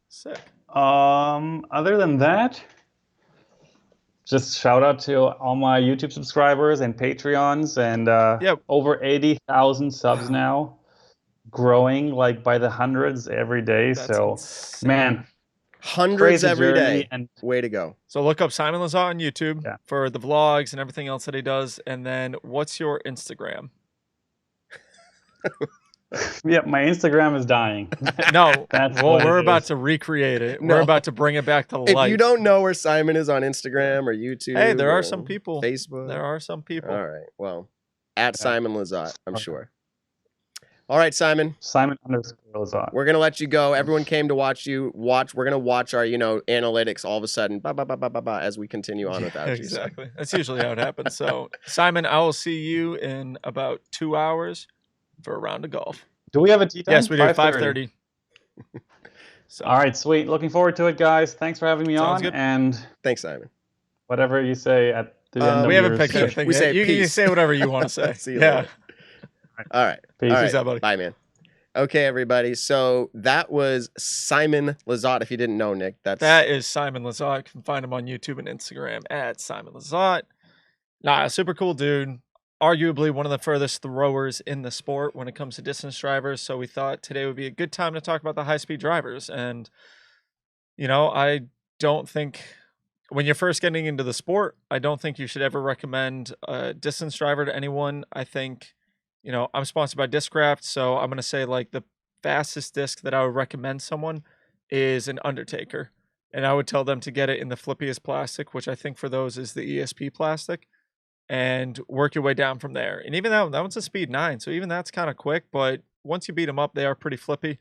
Sick. Other than that, just shout out to all my YouTube subscribers and Patreons, and over 80,000 subs now, growing like by the hundreds every day. That's so, insane. Man. Hundreds every day. And way to go. So look up Simon Lizotte on YouTube for the vlogs and everything else that he does. And then what's your Instagram? Yeah, my Instagram is dying. No, That's well, what we're it about is. to recreate it. No. We're about to bring it back to If life. you don't know where Simon is on Instagram or YouTube, Hey, there or are some people. Facebook. There are some people. All right. Well, at Yeah. Simon Lizotte, I'm Okay. sure. All right, Simon. Simon_Lizotte. We're gonna let you go. Everyone came to watch you. We're gonna watch our, analytics all of a sudden, as we continue on without you. So. Exactly. That's usually how it happens. So, Simon, I will see you in about 2 hours for a round of golf. Do we have a tee time? Yes, we do. 5:30. So, All right, sweet. Looking forward to it, guys. Thanks for having me Sounds on. good. And Thanks, Simon. whatever you say at the end of we haven't your picked speech. anything We yet. say You can peace. say whatever you want to say. See you Yeah. later. All right. Peace. All right. Peace out, buddy. Bye, man. Okay, everybody. So that was Simon Lizotte. If you didn't know, Nick, That is Simon Lizotte. You can find him on YouTube and Instagram at Simon Lizotte. Nah, super cool dude. Arguably one of the furthest throwers in the sport when it comes to distance drivers. So we thought today would be a good time to talk about the high-speed drivers. And, I don't think when you're first getting into the sport, I don't think you should ever recommend a distance driver to anyone. I think, I'm sponsored by Discraft, so I'm going to say like the fastest disc that I would recommend someone is an Undertaker. And I would tell them to get it in the flippiest plastic, which I think for those is the ESP plastic, and work your way down from there. And even that one's a speed 9, so even that's kind of quick, but once you beat them up, they are pretty flippy.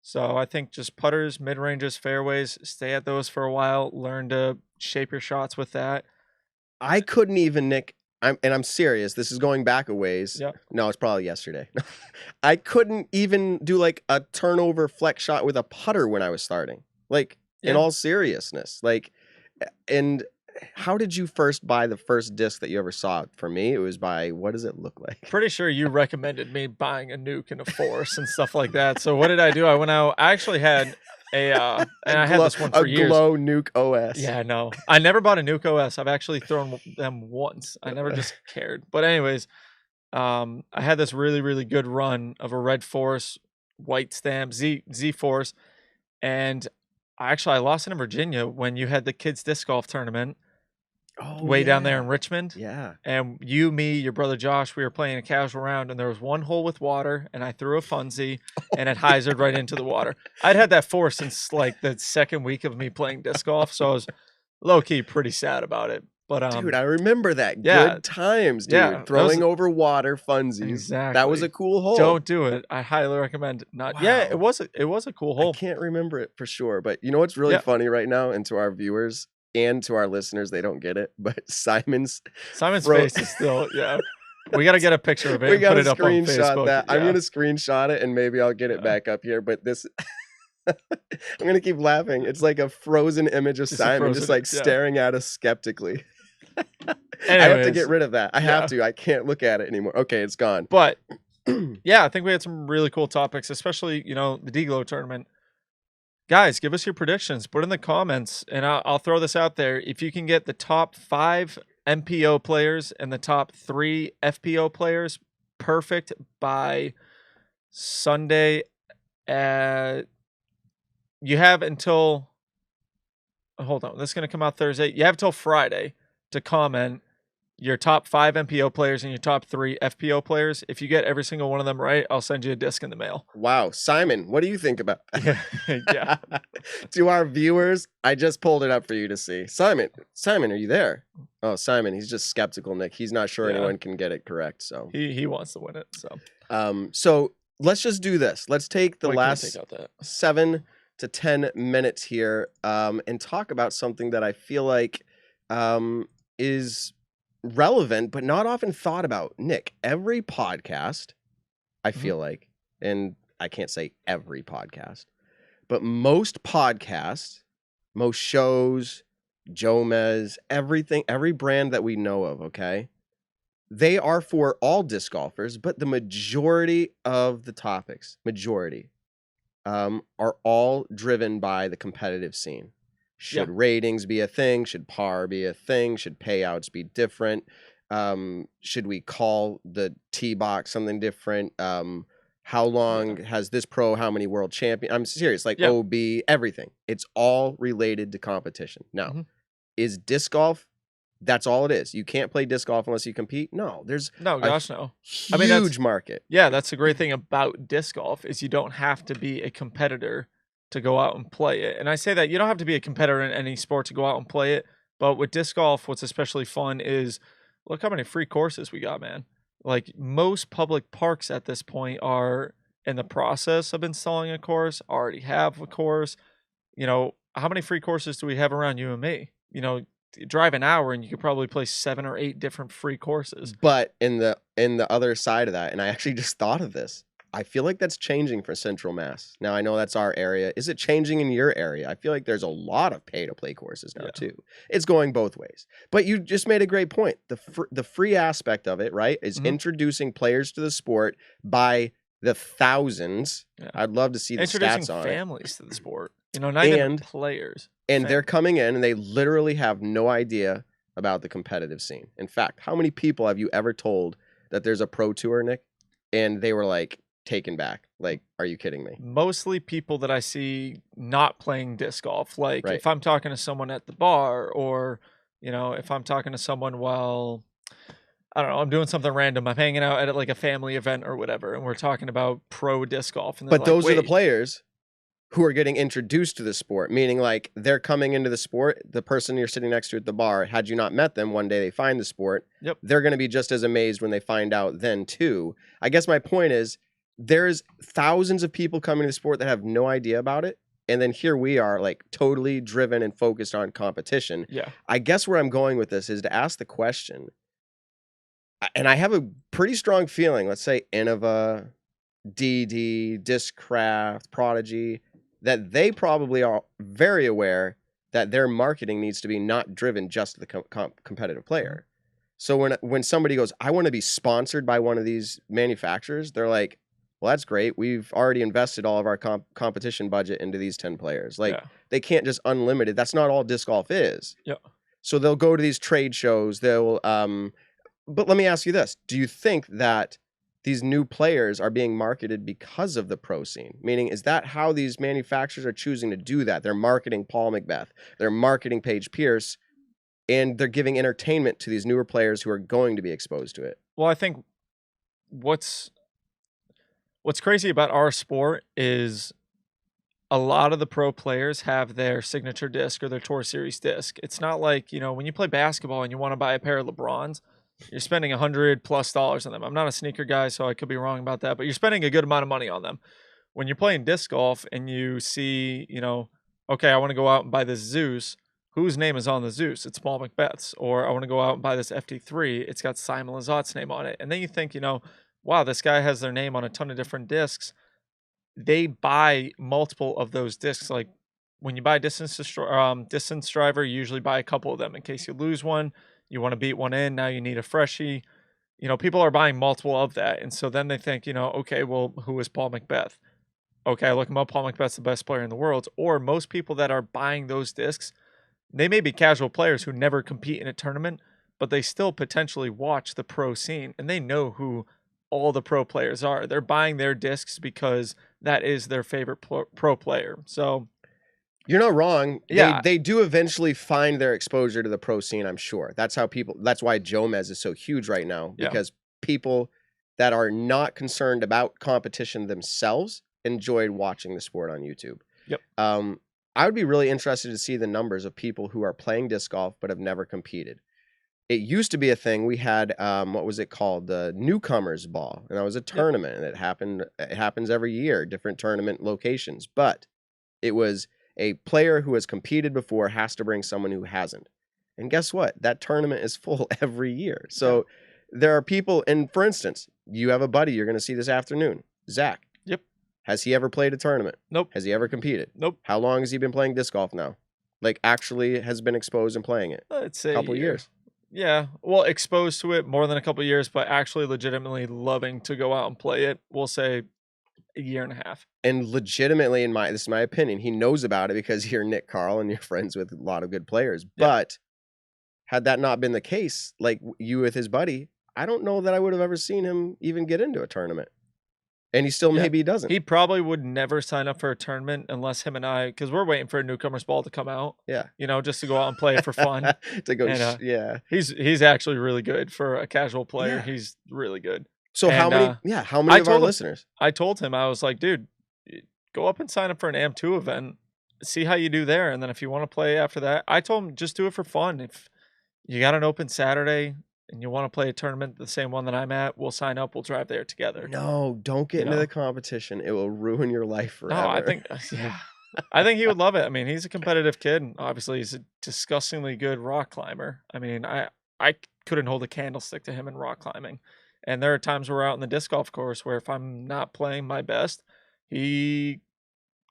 So I think just putters, mid-ranges, fairways, stay at those for a while, learn to shape your shots with that. I couldn't even, Nick, I'm serious. This is going back a ways. Yeah. No, it's probably yesterday. I couldn't even do like a turnover flex shot with a putter when I was starting. Like, in all seriousness. Like, and how did you first buy the first disc that you ever saw? For me, it was by, what does it look like? Pretty sure you recommended me buying a nuke and a force and stuff like that. So what did I do? I went out. I actually had and I had this one for years. A Glow Nuke OS. Yeah, no. I never bought a Nuke OS. I've actually thrown them once. I never just cared. But anyways, I had this really, really good run of a red force, white stamp, Z force. And I lost it in Virginia when you had the kids disc golf tournament way down there in Richmond. Yeah. And you, me, your brother Josh, we were playing a casual round, and there was one hole with water, and I threw a funzie, and it hyzered right into the water. I'd had that force since like the second week of me playing disc golf, so I was low-key pretty sad about it. But dude, I remember that. Yeah. Good times, dude. Yeah, Throwing over water funsies. Exactly. That was a cool hole. Don't do it. I highly recommend not. Wow. Yeah, it was a cool hole. I can't remember it for sure, but you know what's really funny right now, and to our viewers and to our listeners, they don't get it, but Simon's face is still, we got to get a picture of it. We and got put to it up on screenshot Facebook. that. Yeah. I'm gonna screenshot it, and maybe I'll get it back up here. But this, I'm gonna keep laughing. It's like a frozen image of Simon, just like staring at us skeptically. I have to get rid of that. I have to. I can't look at it anymore. Okay, it's gone. But yeah, I think we had some really cool topics, especially the D-Glow tournament. Guys, give us your predictions. Put in the comments, and I'll throw this out there. If you can get the top 5 MPO players and the top 3 FPO players perfect by Sunday, you have until. Hold on, this is going to come out Thursday. You have till Friday to comment your top 5 MPO players and your top 3 FPO players. If you get every single one of them right, I'll send you a disc in the mail. Wow. Simon, what do you think about yeah. To our viewers, I just pulled it up for you to see. Simon, are you there? Oh, Simon, he's just skeptical, Nick. He's not sure anyone can get it correct. So he wants to win it. So let's just do this. Let's take the last take out that 7 to 10 minutes here and talk about something that I feel like is relevant but not often thought about. Nick, every podcast, I feel like, and I can't say every podcast, but most podcasts, most shows, Jomez, everything, every brand that we know of, okay, they are for all disc golfers, but the majority of the topics, are all driven by the competitive scene. Should ratings be a thing? Should par be a thing? Should payouts be different? Should we call the tee box something different? How long has this pro? How many world champion? I'm serious, like OB, everything. It's all related to competition. Now, is disc golf That's all it is. You can't play disc golf unless you compete. No, there's No, a gosh, no. huge I mean, that's market. yeah, that's the great thing about disc golf is you don't have to be a competitor to go out and play it. And I say that you don't have to be a competitor in any sport to go out and play it. But with disc golf, what's especially fun is look how many free courses we got, man. Like most public parks at this point are in the process of installing a course, already have a course. You know, how many free courses do we have around you and me? You know, you drive an hour and you could probably play 7 or 8 different free courses. But in the other side of that, and I actually just thought of this, I feel like that's changing for Central Mass. Now I know that's our area. Is it changing in your area? I feel like there's a lot of pay-to-play courses now too. It's going both ways. But you just made a great point. The free aspect of it, right, is introducing players to the sport by the thousands. Yeah. I'd love to see the Introducing stats on it. families to the sport. You know, not even players. And they're coming in and they literally have no idea about the competitive scene. In fact, how many people have you ever told that there's a pro tour, Nick? And they were like taken back. Like, are you kidding me? Mostly people that I see not playing disc golf. Like Right. if I'm talking to someone at the bar or, you know, if I'm talking to someone while, I don't know, I'm doing something random. I'm hanging out at like a family event or whatever. And we're talking about pro disc golf. And But those are the "Wait, players who are getting introduced to the sport, meaning like they're coming into the sport. The person you're sitting next to at the bar, had you not met them, one day they find the sport. Yep. They're going to be just as amazed when they find out then too. I guess my point is there's thousands of people coming to the sport that have no idea about it. And then here we are like totally driven and focused on competition. Yeah. I guess where I'm going with this is to ask the question, and I have a pretty strong feeling, let's say Innova, DD, Discraft, Prodigy, that they probably are very aware that their marketing needs to be not driven just to the competitive player. So when somebody goes, I want to be sponsored by one of these manufacturers, they're like, well, that's great. We've already invested all of our competition budget into these 10 players. Like they can't just unlimited. That's not all disc golf is. Yeah. So they'll go to these trade shows. They'll, but let me ask you this. Do you think that these new players are being marketed because of the pro scene? Meaning, is that how these manufacturers are choosing to do that? They're marketing Paul McBeth, they're marketing Paige Pierce, and they're giving entertainment to these newer players who are going to be exposed to it. Well, I think what's crazy about our sport is a lot of the pro players have their signature disc or their Tour Series disc. It's not like, you know, when you play basketball and you want to buy a pair of LeBrons, you're spending $100+ on them. I'm not a sneaker guy, so I could be wrong about that, but you're spending a good amount of money on them. When you're playing disc golf and you see, you know, okay, I want to go out and buy this Zeus. Whose name is on the Zeus? It's Paul McBeth's. Or I want to go out and buy this FT3. It's got Simon Lizotte's name on it. And then you think, you know, wow, this guy has their name on a ton of different discs. They buy multiple of those discs. Like when you buy distance driver, you usually buy a couple of them in case you lose one. You want to beat one in. Now you need a freshie. You know, people are buying multiple of that. And so then they think, you know, okay, well, who is Paul McBeth? Okay, I look him up. Paul McBeth's the best player in the world. Or most people that are buying those discs, they may be casual players who never compete in a tournament, but they still potentially watch the pro scene and they know who all the pro players are. They're buying their discs because that is their favorite pro player. So you're not wrong. Yeah. They do eventually find their exposure to the pro scene, I'm sure. That's why Jomez is so huge right now, because people that are not concerned about competition themselves enjoyed watching the sport on YouTube. Yep. I would be really interested to see the numbers of people who are playing disc golf but have never competed. It used to be a thing. We had what was it called? The Newcomers Ball, and that was a tournament, and it happens every year, different tournament locations. But it was a player who has competed before has to bring someone who hasn't. And guess what? That tournament is full every year. So there are people, and for instance, you have a buddy you're going to see this afternoon, Zach. Yep. Has he ever played a tournament? Nope. Has he ever competed? Nope. How long has he been playing disc golf now? Like actually has been exposed and playing it? Let's say a couple years. Yeah. Well, exposed to it more than a couple of years, but actually legitimately loving to go out and play it, we'll say a year and a half. And legitimately, this is my opinion, he knows about it because you're Nick Carl and you're friends with a lot of good players. Yeah. But had that not been the case, like you with his buddy, I don't know that I would have ever seen him even get into a tournament. And he still maybe doesn't. He probably would never sign up for a tournament unless him and I, because we're waiting for a newcomer's ball to come out. Yeah. You know, just to go out and play it for fun. To go, And, yeah. He's actually really good for a casual player. Yeah. He's really good. So and, how many of our listeners? I told him, I was like, dude, go up and sign up for an AM2 event. See how you do there. And then if you want to play after that, I told him just do it for fun. If you got an open Saturday and you want to play a tournament, the same one that I'm at, we'll sign up. We'll drive there together. No, don't get into the competition. It will ruin your life forever. No, I think, I think he would love it. I mean, he's a competitive kid. And obviously, he's a disgustingly good rock climber. I mean, I couldn't hold a candlestick to him in rock climbing. And there are times we're out in the disc golf course where if I'm not playing my best, he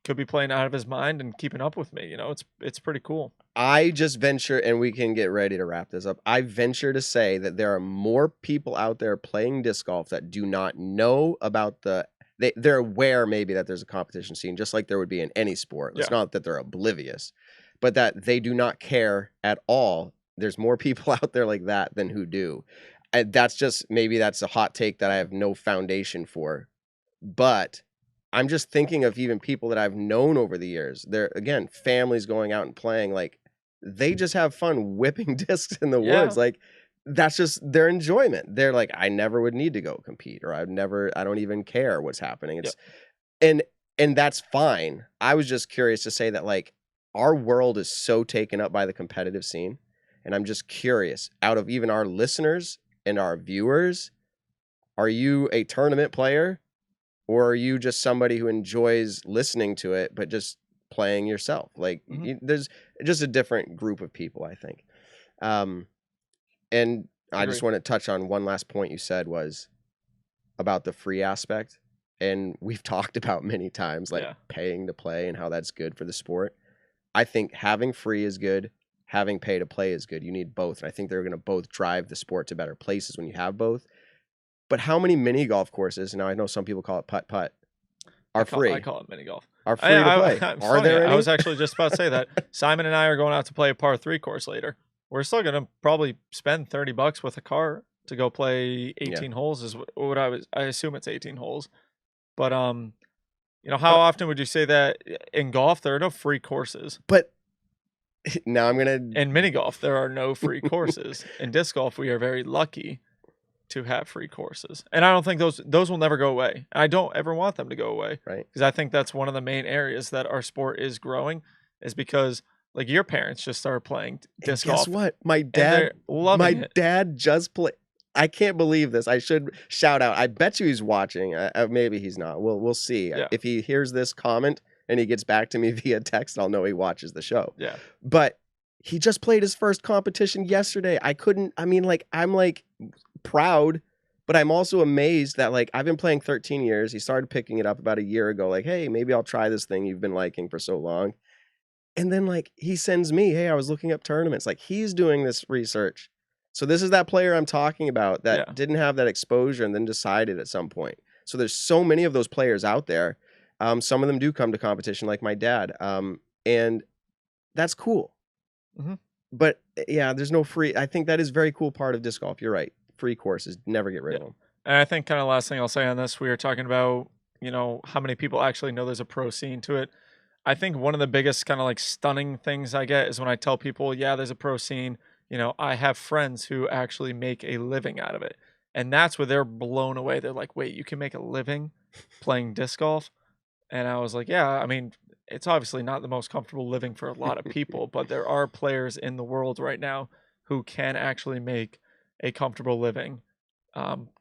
could be playing out of his mind and keeping up with me. You know, it's pretty cool. I just venture, and we can get ready to wrap this up. I venture to say that there are more people out there playing disc golf that do not know about they're aware maybe that there's a competition scene, just like there would be in any sport. It's not that they're oblivious, but that they do not care at all. There's more people out there like that than who do. That's a hot take that I have no foundation for, but I'm just thinking of even people that I've known over the years. They're, again, families going out and playing, like, they just have fun whipping discs in the woods. Like, that's just their enjoyment. They're like, I never would need to go compete, or I don't even care what's happening. And that's fine. I was just curious to say that, like, our world is so taken up by the competitive scene. And I'm just curious, out of even our listeners and our viewers, are you a tournament player? Or are you just somebody who enjoys listening to it, but just playing yourself? Like, there's just a different group of people, I think. And I just want to touch on one last point you said was about the free aspect. And we've talked about many times, like paying to play and how that's good for the sport. I think having free is good. Having pay to play is good. You need both. And I think they're going to both drive the sport to better places when you have both. But how many mini golf courses, now I know some people call it putt-putt, are free? I call it mini golf. Are free to play. Are there any? I was actually just about to say that. Simon and I are going out to play a par 3 course later. We're still going to probably spend $30 with a car to go play 18 holes is what I assume it's 18 holes. But, you know, how often would you say that in golf there are no free courses? But now I'm going to... In mini golf, there are no free courses. In disc golf, we are very lucky to have free courses. And I don't think those will never go away. I don't ever want them to go away. Right. Because I think that's one of the main areas that our sport is growing, is because like your parents just started playing disc golf. Guess what? My dad just played. I can't believe this. I should shout out. I bet you he's watching. Maybe he's not. We'll see. Yeah. If he hears this comment and he gets back to me via text, I'll know he watches the show. Yeah. But he just played his first competition yesterday. I'm like proud, but I'm also amazed that, like, I've been playing 13 years. He started picking it up about a year ago. Like, hey, maybe I'll try this thing you've been liking for so long. And then, like, he sends me, hey, I was looking up tournaments. Like, he's doing this research. So this is that player I'm talking about that didn't have that exposure and then decided at some point. So there's so many of those players out there. Some of them do come to competition, like my dad. And that's cool. Mm-hmm. But yeah, there's no free. I think that is a very cool part of disc golf. You're right. Free courses, never get rid of them. And I think kind of last thing I'll say on this, we were talking about, you know, how many people actually know there's a pro scene to it. I think one of the biggest kind of like stunning things I get is when I tell people, yeah, there's a pro scene. You know, I have friends who actually make a living out of it. And that's where they're blown away. They're like, wait, you can make a living playing disc golf? And I was like, yeah, I mean, it's obviously not the most comfortable living for a lot of people, but there are players in the world right now who can actually make a comfortable living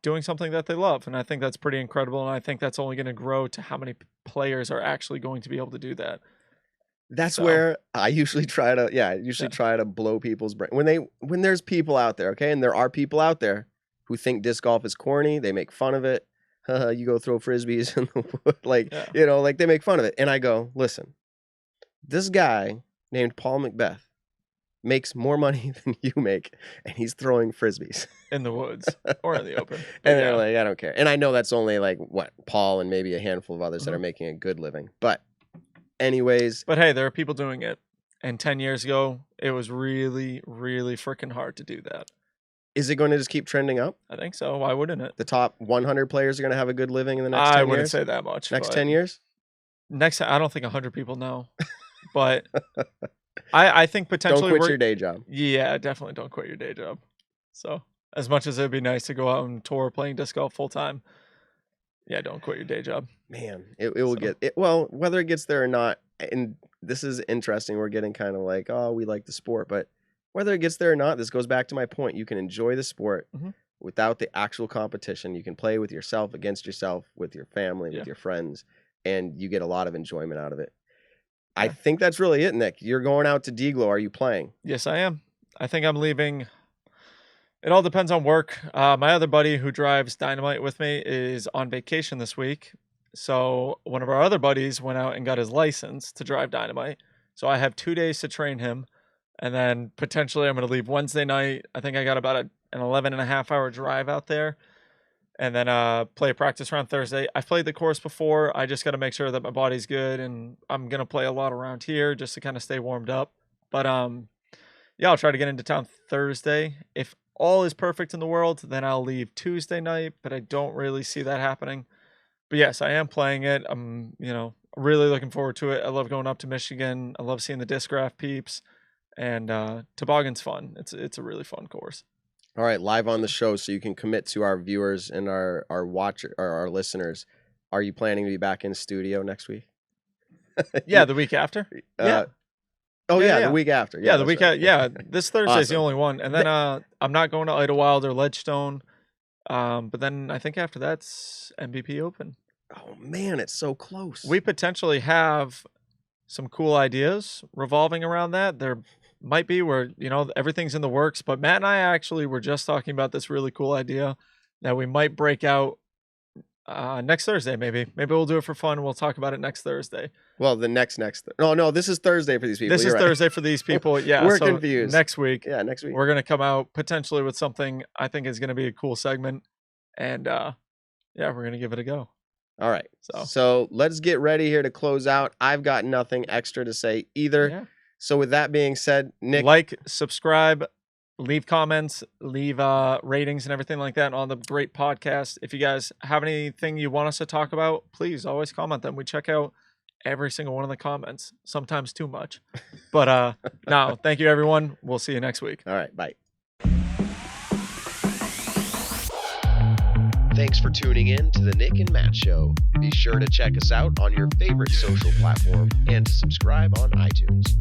doing something that they love. And I think that's pretty incredible. And I think that's only going to grow to how many players are actually going to be able to do that. That's where I usually try to blow people's brain. When there's people out there, okay? And there are people out there who think disc golf is corny. They make fun of it. You go throw frisbees in the wood. You know, like they make fun of it. And I go, listen, this guy named Paul Macbeth makes more money than you make, and he's throwing frisbees in the woods or in the open. And they're like, I don't care. And I know that's only like what Paul and maybe a handful of others that are making a good living. But anyways, but hey, there are people doing it. And 10 years ago, it was really, really freaking hard to do that. Is it going to just keep trending up? I think so. Why wouldn't it? The top 100 players are going to have a good living in the next 10 years? I wouldn't say that much. Next 10 years? I don't think 100 people know. But I think potentially... Don't quit your day job. Yeah, definitely don't quit your day job. So as much as it would be nice to go out and tour playing disc golf full time, yeah, don't quit your day job. Man, it will get... Well, whether it gets there or not, and this is interesting. We're getting kind of like, oh, we like the sport, but whether it gets there or not, this goes back to my point. You can enjoy the sport without the actual competition. You can play with yourself, against yourself, with your family, with your friends, and you get a lot of enjoyment out of it. Yeah. I think that's really it, Nick. You're going out to D-Glow. Are you playing? Yes, I am. I think I'm leaving. It all depends on work. My other buddy who drives Dynamite with me is on vacation this week. So one of our other buddies went out and got his license to drive Dynamite. So I have 2 days to train him. And then potentially I'm going to leave Wednesday night. I think I got about an 11.5-hour drive out there. And then play a practice round Thursday. I've played the course before. I just got to make sure that my body's good. And I'm going to play a lot around here just to kind of stay warmed up. But yeah, I'll try to get into town Thursday. If all is perfect in the world, then I'll leave Tuesday night. But I don't really see that happening. But yes, I am playing it. I'm, really looking forward to it. I love going up to Michigan. I love seeing the disc golf peeps. And Toboggan's fun. It's a really fun course. All right, live on the show, so you can commit to our viewers and our watcher or our listeners. Are you planning to be back in studio next week? Yeah, the week after. Yeah. The week after. Yeah, the week after. Yeah, this Thursday's Awesome. the only one, and then I'm not going to Idlewild or Ledgestone. But then I think after that's MVP Open. Oh man, it's so close. We potentially have some cool ideas revolving around that. There might be where, everything's in the works, but Matt and I actually were just talking about this really cool idea that we might break out next Thursday, maybe. Maybe we'll do it for fun. We'll talk about it next Thursday. Well, the next. No, this is Thursday for these people. This is right. Thursday for these people. Yeah. We're confused. Next week. Yeah, next week. We're going to come out potentially with something I think is going to be a cool segment. And we're going to give it a go. All right. So let's get ready here to close out. I've got nothing extra to say either. Yeah. So with that being said, Nick, like, subscribe, leave comments, leave ratings and everything like that on the great podcast. If you guys have anything you want us to talk about, please always comment them. We check out every single one of the comments, sometimes too much. But no, thank you, everyone. We'll see you next week. All right. Bye. Thanks for tuning in to the Nick and Matt Show. Be sure to check us out on your favorite social platform and to subscribe on iTunes.